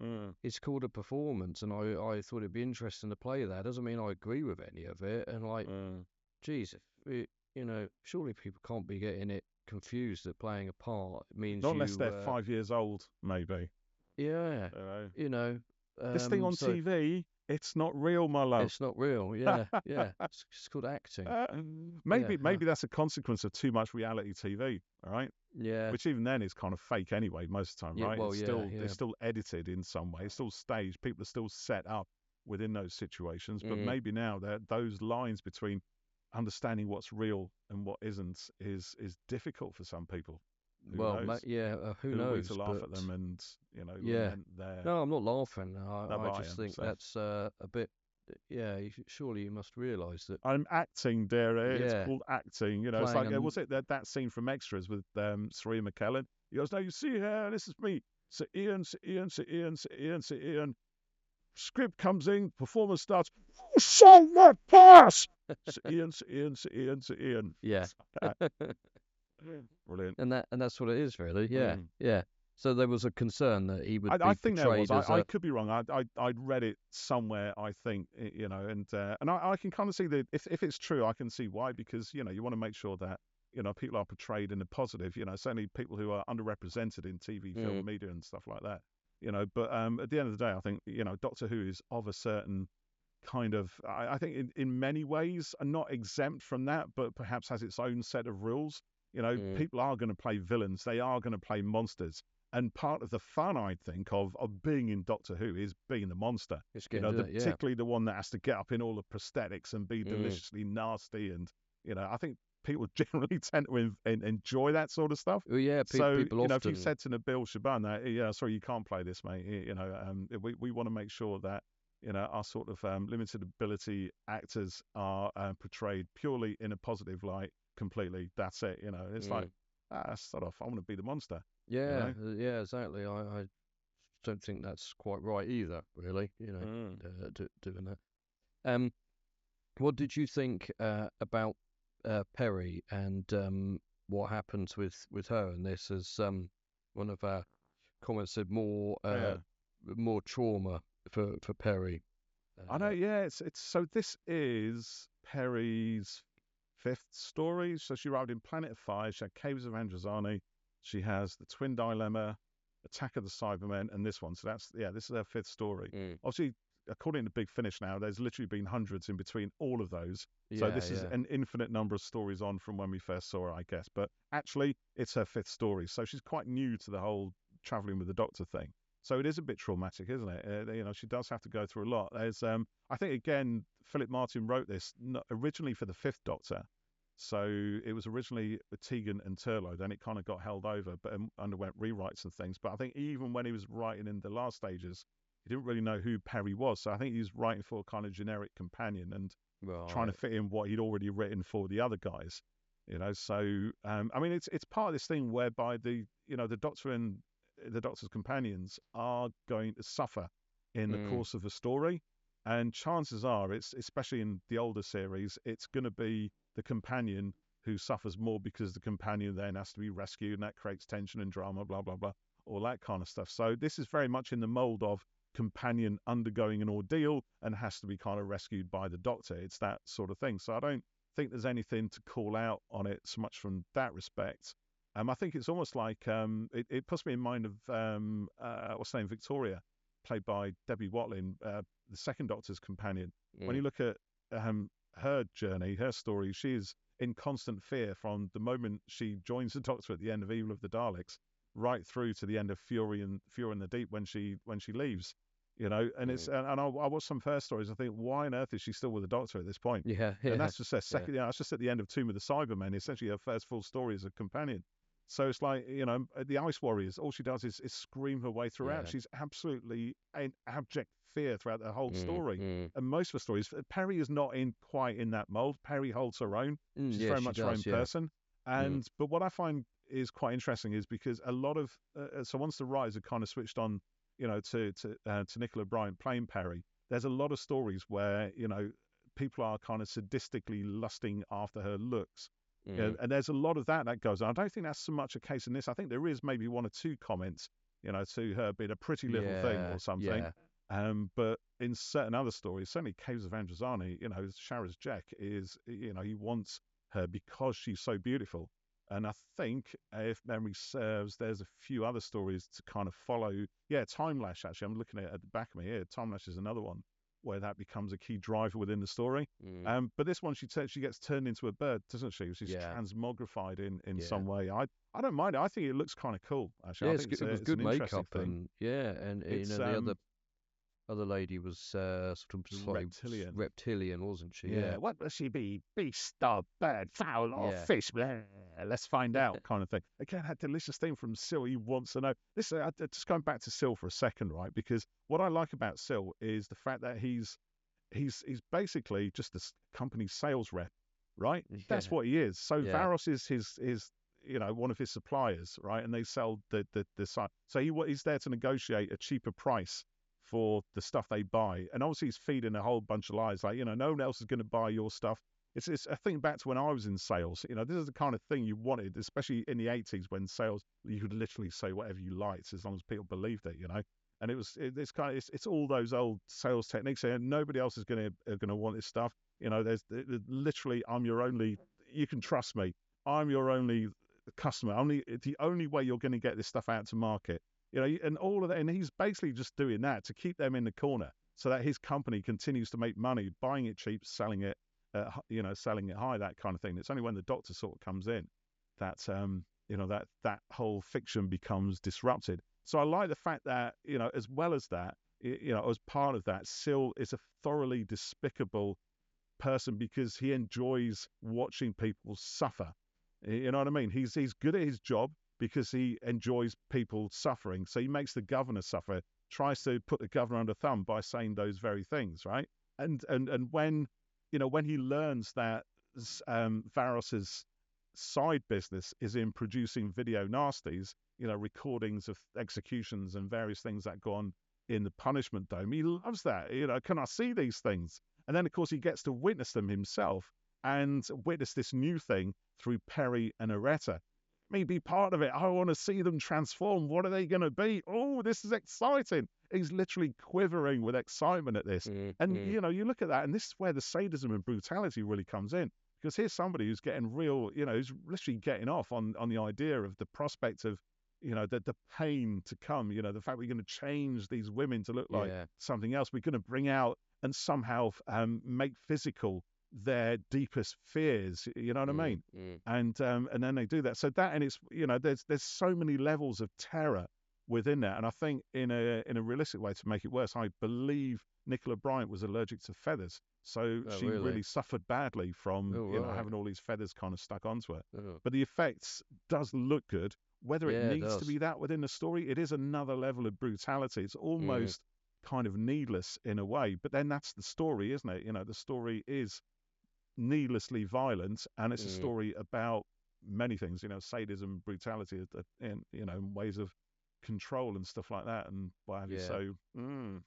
It's called a performance, and I thought it'd be interesting to play that. Doesn't mean I agree with any of it. And like, geez, you know, surely people can't be getting it confused that playing a part means not unless they're 5 years old, maybe. Yeah, you know, this thing on TV, it's not real, my love. It's not real. Yeah, it's called acting. Maybe that's a consequence of too much reality TV. All right. Yeah. Which even then is kind of fake anyway, most of the time, right? Well, it's still edited in some way. It's still staged. People are still set up within those situations. But maybe now that those lines between understanding what's real and what isn't is difficult for some people. Who knows? Who knows? To laugh at them, and you know, no, I'm not laughing. I just think that's a bit. Yeah, surely you must realise that I'm acting, dear. It's called acting. You know, it's like was it that scene from Extras with Serena McKellen? He goes, "No, you see here, this is me, Sir Ian. Script comes in, performance starts. Show the pass. Sir Ian. Yeah. Brilliant. And that's what it is, really. Yeah, yeah. So there was a concern that he would be I think there portrayed was. as I could be wrong. I'd read it somewhere, I think, you know, and I can kind of see that if it's true, I can see why, because, you know, you want to make sure that, you know, people are portrayed in a positive, you know, certainly people who are underrepresented in TV, film, media and stuff like that, you know. But at the end of the day, I think, you know, Doctor Who is of a certain kind of, I think in many ways are not exempt from that, but perhaps has its own set of rules. You know, people are going to play villains. They are going to play monsters. And part of the fun, I think, of being in Doctor Who is being the monster. You know, particularly the one that has to get up in all the prosthetics and be deliciously nasty. And, you know, I think people generally tend to enjoy that sort of stuff. Well, yeah, so, people you know, often... if you said to Nabil Shaban that, yeah, sorry, you can't play this, mate. You know, we want to make sure that, you know, our sort of limited ability actors are portrayed purely in a positive light completely. That's it, you know. It's like, start off, I want to be the monster. Yeah, you know? yeah, exactly. I don't think that's quite right either, really, you know, doing that. What did you think about Perry and what happens with her and this? As one of our comments said, more trauma for Perry. I know, yeah. It's so this is Perry's 5th story. So she arrived in Planet of Fire. She had Caves of Androzani. She has the Twin Dilemma, Attack of the Cybermen, and this one. So that's, this is her 5th story. Obviously, according to Big Finish now, there's literally been hundreds in between all of those. So this is an infinite number of stories on from when we first saw her, I guess. But actually, it's her 5th story. So she's quite new to the whole traveling with the Doctor thing. So it is a bit traumatic, isn't it? You know, she does have to go through a lot. There's, I think, again, Philip Martin wrote this originally for the 5th Doctor. So it was originally with Tegan and Turlough, then it kind of got held over, but underwent rewrites and things. But I think even when he was writing in the last stages, he didn't really know who Perry was. So I think he was writing for a kind of generic companion and trying to fit in what he'd already written for the other guys. You know, so I mean, it's part of this thing whereby the Doctor and the Doctor's companions are going to suffer in the course of a story. And chances are, it's especially in the older series, it's going to be the companion who suffers more because the companion then has to be rescued, and that creates tension and drama, blah, blah, blah, all that kind of stuff. So this is very much in the mold of companion undergoing an ordeal and has to be kind of rescued by the Doctor. It's that sort of thing. So I don't think there's anything to call out on it so much from that respect. I think it's almost like it puts me in mind of what's her name, Victoria, played by Debbie Watling, the 2nd Doctor's companion. When you look at her journey, her story, she is in constant fear from the moment she joins the Doctor at the end of Evil of the Daleks, right through to the end of Fury in the Deep when she leaves. You know, and it's and I watched some of her stories. I think, why on earth is she still with the Doctor at this point? And that's just her second. That's just at the end of Tomb of the Cybermen. Essentially, her first full story as a companion. So it's like, you know, the Ice Warriors, all she does is scream her way throughout. She's absolutely in abject fear throughout the whole story. And most of the stories, Perry is not quite in that mold. Perry holds her own. She's very much her own person. And but what I find is quite interesting is because a lot of so once the writers are kind of switched on, you know, to Nicola Bryant playing Perry, there's a lot of stories where, you know, people are kind of sadistically lusting after her looks. And there's a lot of that goes on. I don't think that's so much a case in this. I think there is maybe 1 or 2 comments, you know, to her being a pretty little thing or something. But in certain other stories, certainly Caves of Androzani, you know, Shara's Jack is, you know, he wants her because she's so beautiful. And I think, if memory serves, there's a few other stories to kind of follow. Yeah, Time Lash, actually. I'm looking at the back of me here. Time Lash is another one where that becomes a key driver within the story. But this one, she gets turned into a bird, doesn't she? She's transmogrified in some way. I don't mind it. I think it looks kind of cool, actually. I think it was good makeup thing. And you know, the other lady was sort of reptilian, wasn't she? Yeah. What does she be? Beast or bird, fowl or fish? Blah. Let's find out, kind of thing. Again, that delicious thing from Syl. He wants to know. Listen, just going back to Syl for a second, right? Because what I like about Syl is the fact that he's basically just a company sales rep, right? That's what he is. So Varos is his you know, one of his suppliers, right? And they sell the site. So he's there to negotiate a cheaper price for the stuff they buy. And obviously he's feeding a whole bunch of lies, like, you know, no one else is going to buy your stuff. It's I think back to when I was in sales, you know, this is the kind of thing you wanted, especially in the 80s when sales, you could literally say whatever you liked as long as people believed it, you know. And it's all those old sales techniques, and nobody else is going to want this stuff. You know, there's literally, you can trust me, I'm your only customer. The only way you're going to get this stuff out to market. You know, and all of that, and he's basically just doing that to keep them in the corner. so that his company continues to make money, buying it cheap, selling it, selling it high, that kind of thing. It's only when the Doctor sort of comes in that that whole fiction becomes disrupted. So I like the fact that, as well as that, as part of that, Syl is a thoroughly despicable person because he enjoys watching people suffer. You know what I mean? He's good at his job because he enjoys people suffering. So he makes the governor suffer, tries to put the governor under thumb by saying those very things, right? And when he learns that Varos's side business is in producing video nasties, recordings of executions and various things that go on in the punishment dome, he loves that. Can I see these things? And then, of course, he gets to witness them himself and witness this new thing through Perry and Aretta. Me be part of it. I want to see them transform. What are they going to be? Oh, this is exciting. He's literally quivering with excitement at this. And, you look at that, and this is where the sadism and brutality really comes in. Because here's somebody who's getting real, who's literally getting off on the idea of the prospect of, the pain to come, the fact we're going to change these women to look like something else. We're going to bring out and somehow make physical their deepest fears. You know what I mean? And then they do that. So that, and it's, there's so many levels of terror within that. And I think in a realistic way, to make it worse, I believe Nicola Bryant was allergic to feathers. So she really suffered badly from having all these feathers kind of stuck onto her. But the effects does look good. Whether it needs to be that within the story, it is another level of brutality. It's almost kind of needless in a way. But then that's the story, isn't it? The story is needlessly violent, and it's a story about many things, sadism, brutality, and ways of control and stuff like that, and what have you. So and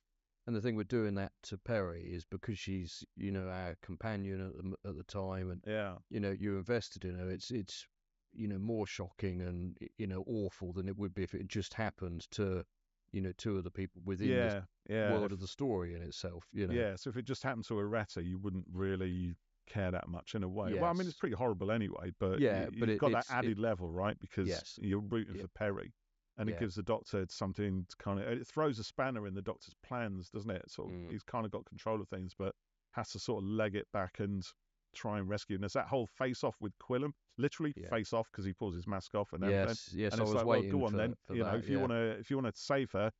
the thing with doing that to Perry is because she's our companion at the time, and you're invested in her. It's more shocking and awful than it would be if it just happened to two of the people within the world of the story in itself. So if it just happened to Aretta, you wouldn't really care that much in a way. Well, I mean, it's pretty horrible anyway, but you've got that added level, right? Because you're rooting for Perry, and it gives the Doctor something to kind of, it throws a spanner in the Doctor's plans, doesn't it? Sort of, he's kind of got control of things, but has to sort of leg it back and try and rescue. And there's that whole face off with Quillam, literally face off, because he pulls his mask off and everything. Yes, and I it's was like, waiting well, go on for, then. for if you want to save her,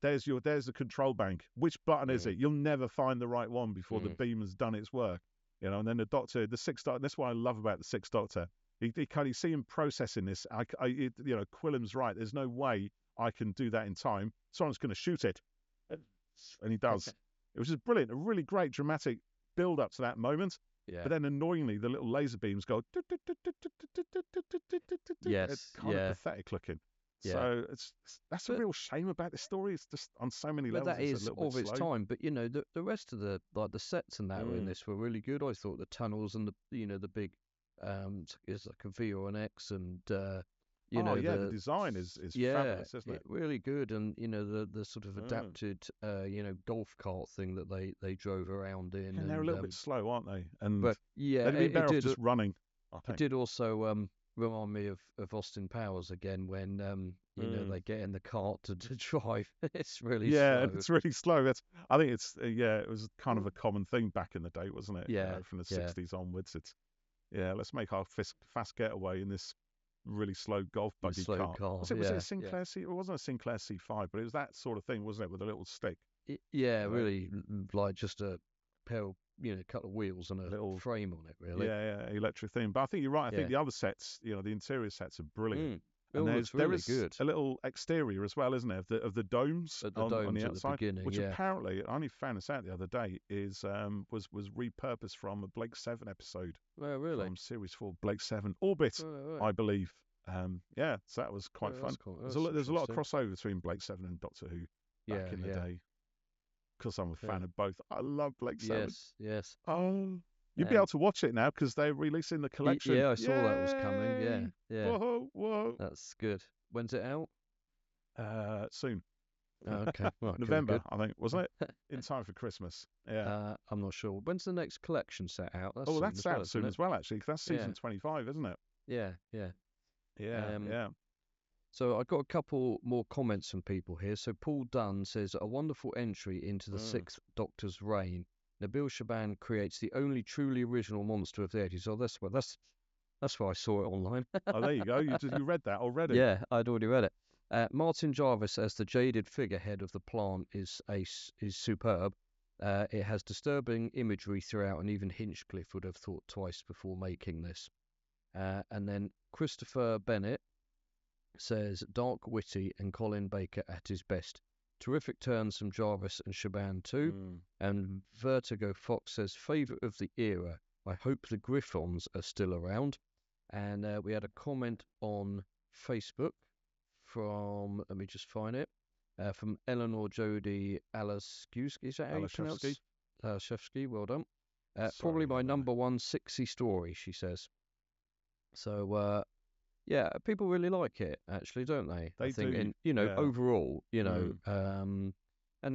there's the control bank. Which button is it? You'll never find the right one before the beam has done its work. And then the Doctor, the Sixth Doctor. That's what I love about the Sixth Doctor. You see him processing this. Quillam's right. There's no way I can do that in time. Someone's going to shoot it, and he does. It was just brilliant. A really great dramatic build up to that moment. But then annoyingly, the little laser beams go. It's kind of pathetic looking. So that's a real shame about this story. It's just on so many levels. But that is of its slow. time. But the rest of the sets and that in this were really good. I thought the tunnels and the big it's like a V or an X, and the design is fabulous, isn't it? Really good. And the sort of adapted golf cart thing that they drove around in. And they're a little bit slow, aren't they? And but they'd be better off just running. It did also remind me of Austin Powers again when they get in the cart to drive. It's really slow. It's really slow. I think it was kind of a common thing back in the day, wasn't it? From the 60s onwards. It's let's make our fast getaway in this really slow golf buggy car. Was it a Sinclair C? It wasn't a Sinclair C5, but it was that sort of thing, wasn't it, with a little stick? Really, like just a pair of couple of wheels and a little frame on it, really. Electric thing. But I think you're right. I think the other sets, the interior sets are brilliant. And there is good. A little exterior as well, isn't there, of the domes on the outside, at the beginning, which apparently, I only found this out the other day, was repurposed from a Blake 7 episode. Oh, really? From Series 4, Blake 7 Orbit, I believe. So that was quite fun. Cool. There's a lot of crossover between Blake 7 and Doctor Who back in the day. Because I'm a fan of both. I love Blake 7. Yes. Oh, you'd be able to watch it now because they're releasing the collection. I saw that was coming. Yeah. Whoa. That's good. When's it out? Soon. Okay. Right, November, good. I think, wasn't it? In time for Christmas. Yeah. I'm not sure. When's the next collection set out? That's out soon as well, actually, because that's season 25, isn't it? Yeah. Yeah. So I got a couple more comments from people here. So Paul Dunn says, a wonderful entry into the Sixth Doctor's reign. Nabil Shaban creates the only truly original monster of the 80s. Oh, that's why I saw it online. Oh, there you go. You read that already. Yeah, I'd already read it. Martin Jarvis as the jaded figurehead of the plant is superb. It has disturbing imagery throughout, and even Hinchcliffe would have thought twice before making this. And then Christopher Bennett says, dark, witty, and Colin Baker at his best. Terrific turns from Jarvis and Shaban too. And Vertigo Fox says, favourite of the era. I hope the Griffons are still around. And we had a comment on Facebook from, let me just find it, from Eleanor Jody Alaskewski. Is that how you pronounce it? Alaskewski, well done. Probably my number one SIXIE story, she says. So, yeah, people really like it, actually, don't they? They I think, do. And, overall, and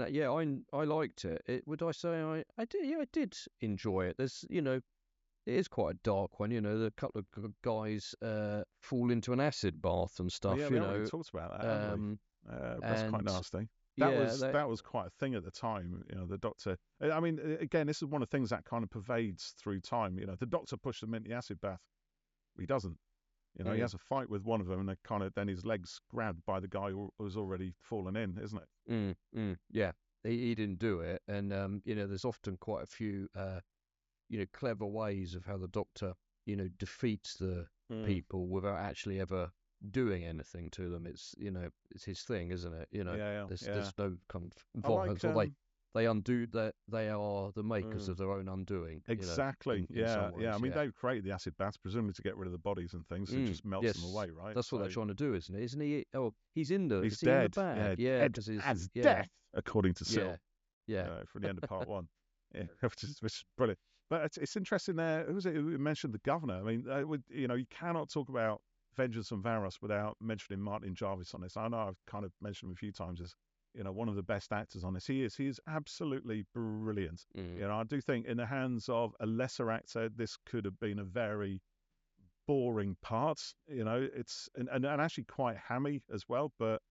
yeah, I liked it. Would I say I did? Yeah, I did enjoy it. There's, it is quite a dark one, a couple of guys fall into an acid bath and stuff. Yeah, we already talked about that, haven't we? That's quite nasty. That was quite a thing at the time. The Doctor. I mean, again, this is one of the things that kind of pervades through time. The Doctor pushed them into the acid bath. He doesn't. He has a fight with one of them, and then his legs grabbed by the guy who was already fallen in, isn't it? Yeah, he didn't do it, and there's often quite a few clever ways of how the Doctor defeats the people without actually ever doing anything to them. It's it's his thing, isn't it? There's no kind of violence, or they undo that. They are the makers of their own undoing. Exactly. In I mean, they've created the acid baths presumably to get rid of the bodies and things, and just melts them away, right? That's what they're trying to do, isn't it? Isn't he? Oh, he's in the. He's is dead. He in the bag? Yeah, dead as death, according to Syl. Yeah. From the end of part one. Yeah, which is brilliant. But it's interesting there. Who was it who mentioned the governor? I mean, you cannot talk about Vengeance on Varos without mentioning Martin Jarvis on this. I know I've kind of mentioned him a few times as one of the best actors on this. He is absolutely brilliant. I do think in the hands of a lesser actor, this could have been a very boring part. It's and actually quite hammy as well. But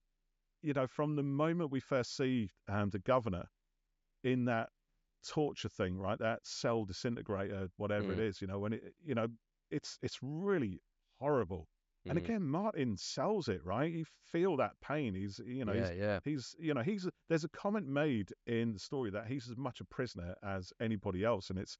from the moment we first see the governor in that torture thing, right, that cell disintegrator, whatever it is, when it's really horrible. And again, Martin sells it, right? You feel that pain. There's a comment made in the story that he's as much a prisoner as anybody else, and it's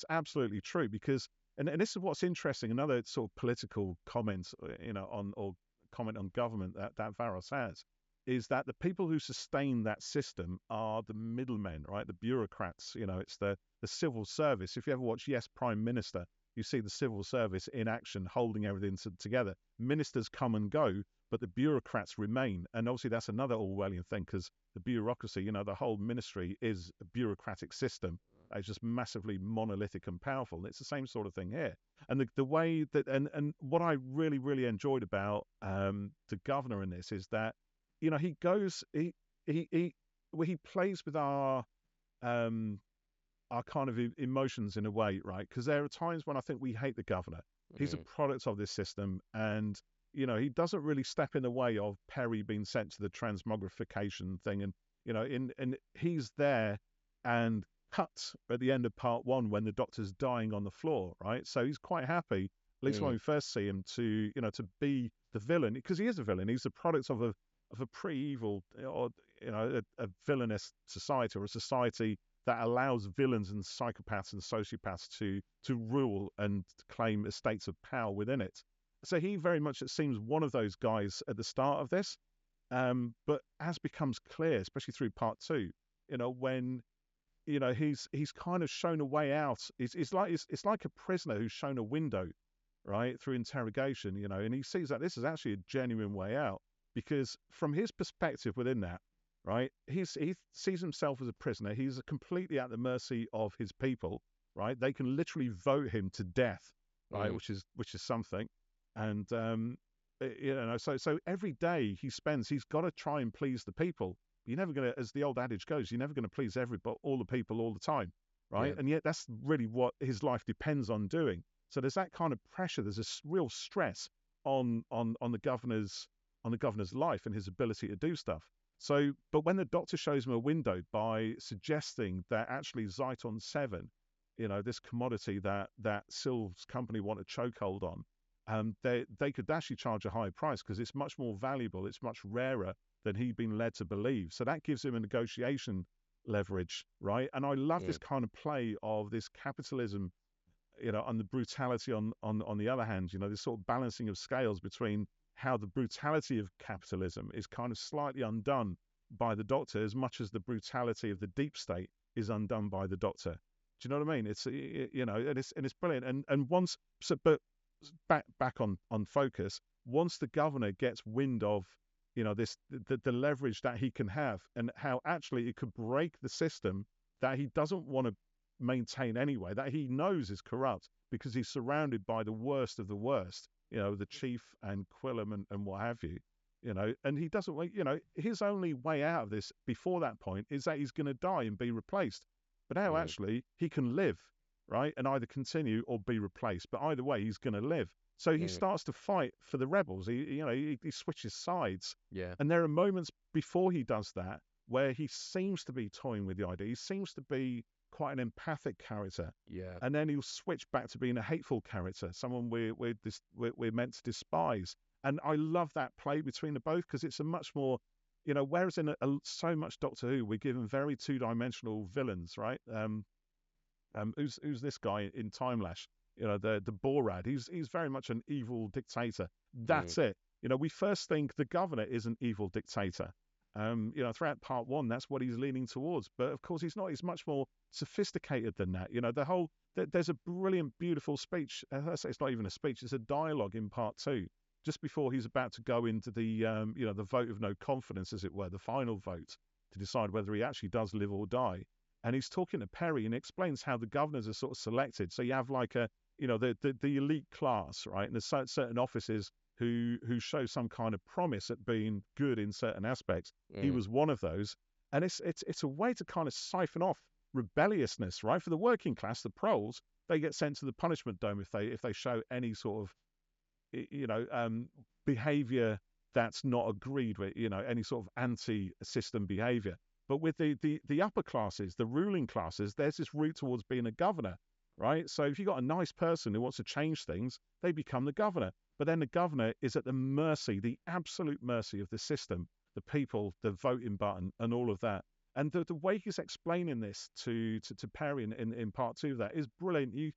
absolutely true, because and this is what's interesting. Another sort of political comment, or comment on government that Varos has, is that the people who sustain that system are the middlemen, right? The bureaucrats. It's the civil service. If you ever watch Yes, Prime Minister, you see the civil service in action, holding everything together. Ministers come and go, but the bureaucrats remain. And obviously that's another Orwellian thing, because the bureaucracy, the whole ministry is a bureaucratic system. It's just massively monolithic and powerful. And it's the same sort of thing here. And the way that, and what I really, really enjoyed about the governor in this is that, he goes, he plays with our kind of emotions in a way, right? Because there are times when I think we hate the governor. He's a product of this system, and he doesn't really step in the way of Perry being sent to the transmogrification thing, and and he's there and cut at the end of part one when the Doctor's dying on the floor, right? So he's quite happy, at least when we first see him, to to be the villain, because he is a villain. He's the product of a pre-evil, or a villainous society, or a society that allows villains and psychopaths and sociopaths to rule and claim estates of power within it. So he very much, it seems, one of those guys at the start of this. But as becomes clear, especially through part two, when he's kind of shown a way out. It's like a prisoner who's shown a window, right, through interrogation, and he sees that this is actually a genuine way out, because from his perspective within that, right, he sees himself as a prisoner. He's completely at the mercy of his people, right? They can literally vote him to death, right, which is something. And so every day he's got to try and please the people. You're never going to, as the old adage goes, you're never going to please all the people all the time, right? And yet that's really what his life depends on doing. So there's that kind of pressure. There's a real stress on the governor's on the governor's life and his ability to do stuff. So, but when the doctor shows him a window by suggesting that actually Zyton 7, this commodity that Sylv's company want a chokehold on, they could actually charge a higher price because it's much more valuable, it's much rarer than he'd been led to believe. So that gives him a negotiation leverage, right? And I love this kind of play of this capitalism, and the brutality on the other hand, this sort of balancing of scales between how the brutality of capitalism is kind of slightly undone by the doctor as much as the brutality of the deep state is undone by the doctor. Do you know what I mean? It's, and it's brilliant. And once, but back on focus, once the governor gets wind of, the leverage that he can have and how actually it could break the system that he doesn't want to maintain anyway, that he knows is corrupt because he's surrounded by the worst of the worst, the chief and Quillam and what have you, and he doesn't, his only way out of this before that point is that he's going to die and be replaced. But now actually he can live, right, and either continue or be replaced. But either way, he's going to live. So he starts to fight for the rebels. He switches sides. Yeah. And there are moments before he does that where he seems to be toying with the idea. He seems to be quite an empathic character. Yeah. And then he'll switch back to being a hateful character, someone we're meant to despise. And I love that play between the both because it's a much more, whereas in so much Doctor Who, we're given very two-dimensional villains, right? Who's this guy in Time Lash? The Borad. He's very much an evil dictator. That's it. We first think the governor is an evil dictator. Throughout part one, that's what he's leaning towards. But of course, he's not. He's much more sophisticated than that. There's a brilliant, beautiful speech. It's not even a speech. It's a dialogue in part two, just before he's about to go into the, the vote of no confidence, as it were, the final vote to decide whether he actually does live or die. And he's talking to Perry and explains how the governors are sort of selected. So you have like the elite class, right? And there's certain offices who show some kind of promise at being good in certain aspects. He was one of those. And it's a way to kind of siphon off rebelliousness, right? For the working class, the proles, they get sent to the punishment dome if they show any sort of, behavior that's not agreed with, any sort of anti-system behavior. But with the upper classes, the ruling classes, there's this route towards being a governor, right? So if you've got a nice person who wants to change things, they become the governor. But then the governor is at the mercy, the absolute mercy of the system, the people, the voting button, and all of that. And the way he's explaining this to Perry in part two of that is brilliant. You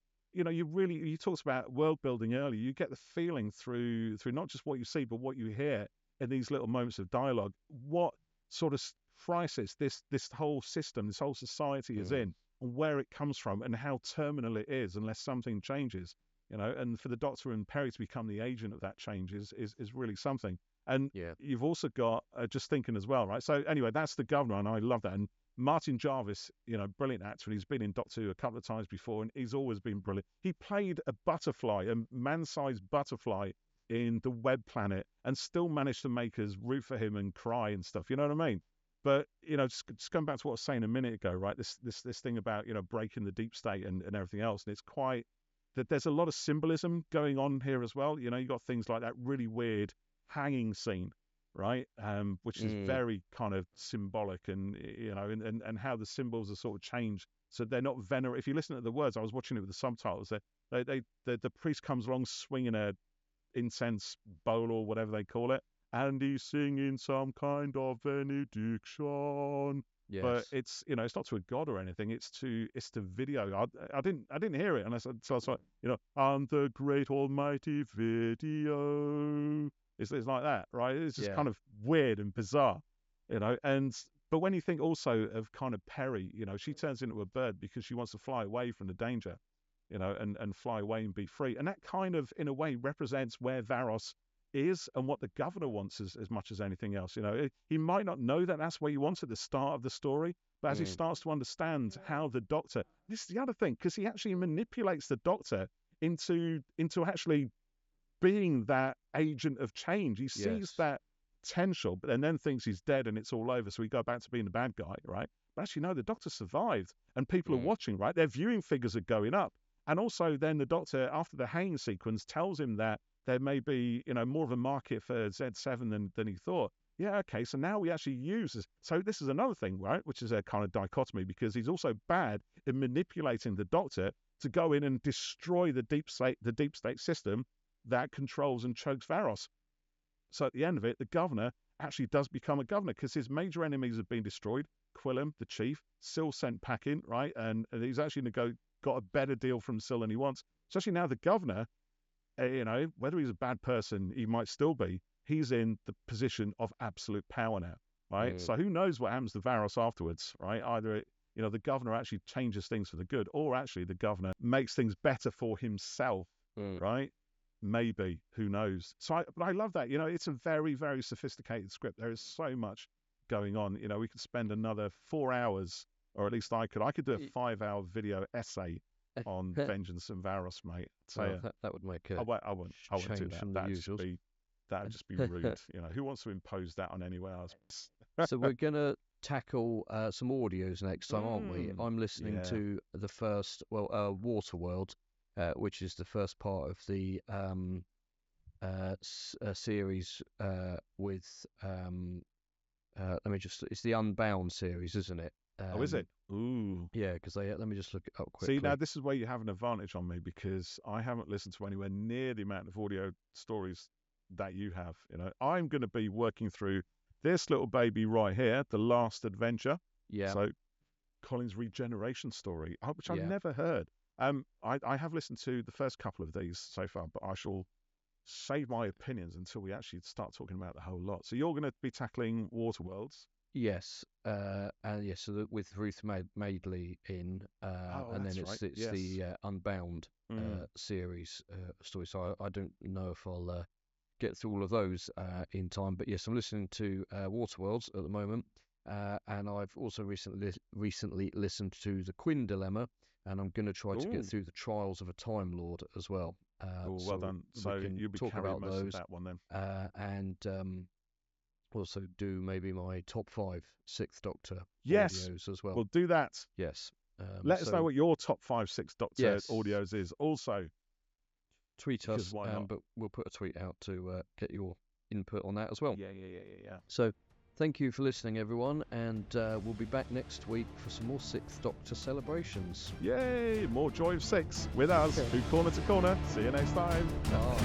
talked about world building earlier. You get the feeling through not just what you see, but what you hear in these little moments of dialogue. What sort of crisis this whole system, this whole society is in, and where it comes from, and how terminal it is unless something changes. And for the Doctor and Perry to become the agent of that change is really something. And you've also got just thinking as well, right? So anyway, that's the governor, and I love that. And Martin Jarvis, brilliant actor, and he's been in Doctor Who a couple of times before, and he's always been brilliant. He played a butterfly, a man-sized butterfly in The Web Planet, and still managed to make us root for him and cry and stuff. You know what I mean? But just going back to what I was saying a minute ago, right? This thing about breaking the deep state and everything else, and it's quite that there's a lot of symbolism going on here as well. You got things like that really weird hanging scene, right? Which is very kind of symbolic, and and how the symbols are sort of changed, so they're not venerable. If you listen to the words, I was watching it with the subtitles. The priest comes along swinging a incense bowl or whatever they call it, and he's singing some kind of benediction. Yes. But it's it's not to a god or anything. It's to video. I didn't hear it unless I was like on the great almighty video. It's like that, right? It's just kind of weird and bizarre, but when you think also of kind of Perry, she turns into a bird because she wants to fly away from the danger, and fly away and be free. And that kind of, in a way, represents where Varos is and what the governor wants as much as anything else. He might not know that that's where he wants at the start of the story, but as he starts to understand how the Doctor, this is the other thing, because he actually manipulates the Doctor into actually being that agent of change. He sees that potential, but then thinks he's dead and it's all over, so we go back to being the bad guy, right? But actually, no, the Doctor survived, and people are watching, right? Their viewing figures are going up. And also then the Doctor, after the hanging sequence, tells him that there may be, more of a market for Z7 than he thought. Yeah, okay, so now we actually use this. So this is another thing, right, which is a kind of dichotomy, because he's also bad in manipulating the Doctor to go in and destroy the deep state system that controls and chokes Varos. So at the end of it, the governor actually does become a governor, because his major enemies have been destroyed. Quillam, the chief, Syl sent packing, right, and he's actually got a better deal from Syl than he wants. Especially now the governor, whether he's a bad person, he might still be. He's in the position of absolute power now, right? So who knows what happens to Varos afterwards, right? Either the governor actually changes things for the good, or actually the governor makes things better for himself, right? Maybe, who knows? But I love that. It's a very, very sophisticated script. There is so much going on. We could spend another 4 hours, or at least I could do a 5-hour video essay on Vengeance and Varos, mate. So that would make a I won't do that. That'd just be rude. Who wants to impose that on anyone else? So we're gonna tackle some audios next time, aren't we? I'm listening to the first, Waterworld, which is the first part of the series with it's the Unbound series, isn't it? Is it? Ooh. Yeah, because let me just look it up quickly. See, now this is where you have an advantage on me, because I haven't listened to anywhere near the amount of audio stories that you have. I'm going to be working through this little baby right here, The Last Adventure. Yeah. So Colin's regeneration story, which I've never heard. I have listened to the first couple of these so far, but I shall save my opinions until we actually start talking about the whole lot. So you're going to be tackling Waterworlds. Yes, so with Ruth Madeley in, and then it's the Unbound series story. So I don't know if I'll get through all of those in time. But yes, I'm listening to Waterworlds at the moment, and I've also recently listened to The Quinn Dilemma, and I'm going to try to get through The Trials of a Time Lord as well. Well done. So you'll be carrying most of that one then. And also do maybe my top 5 Sixth Doctor audios as well. We'll do that. Yes. Let us know what your top 5 Sixth Doctor audios is. Also, tweet us, but we'll put a tweet out to get your input on that as well. Yeah. So thank you for listening, everyone, and we'll be back next week for some more Sixth Doctor celebrations. Yay! More Joy of 6 with us, through Corner to Corner. See you next time. Bye.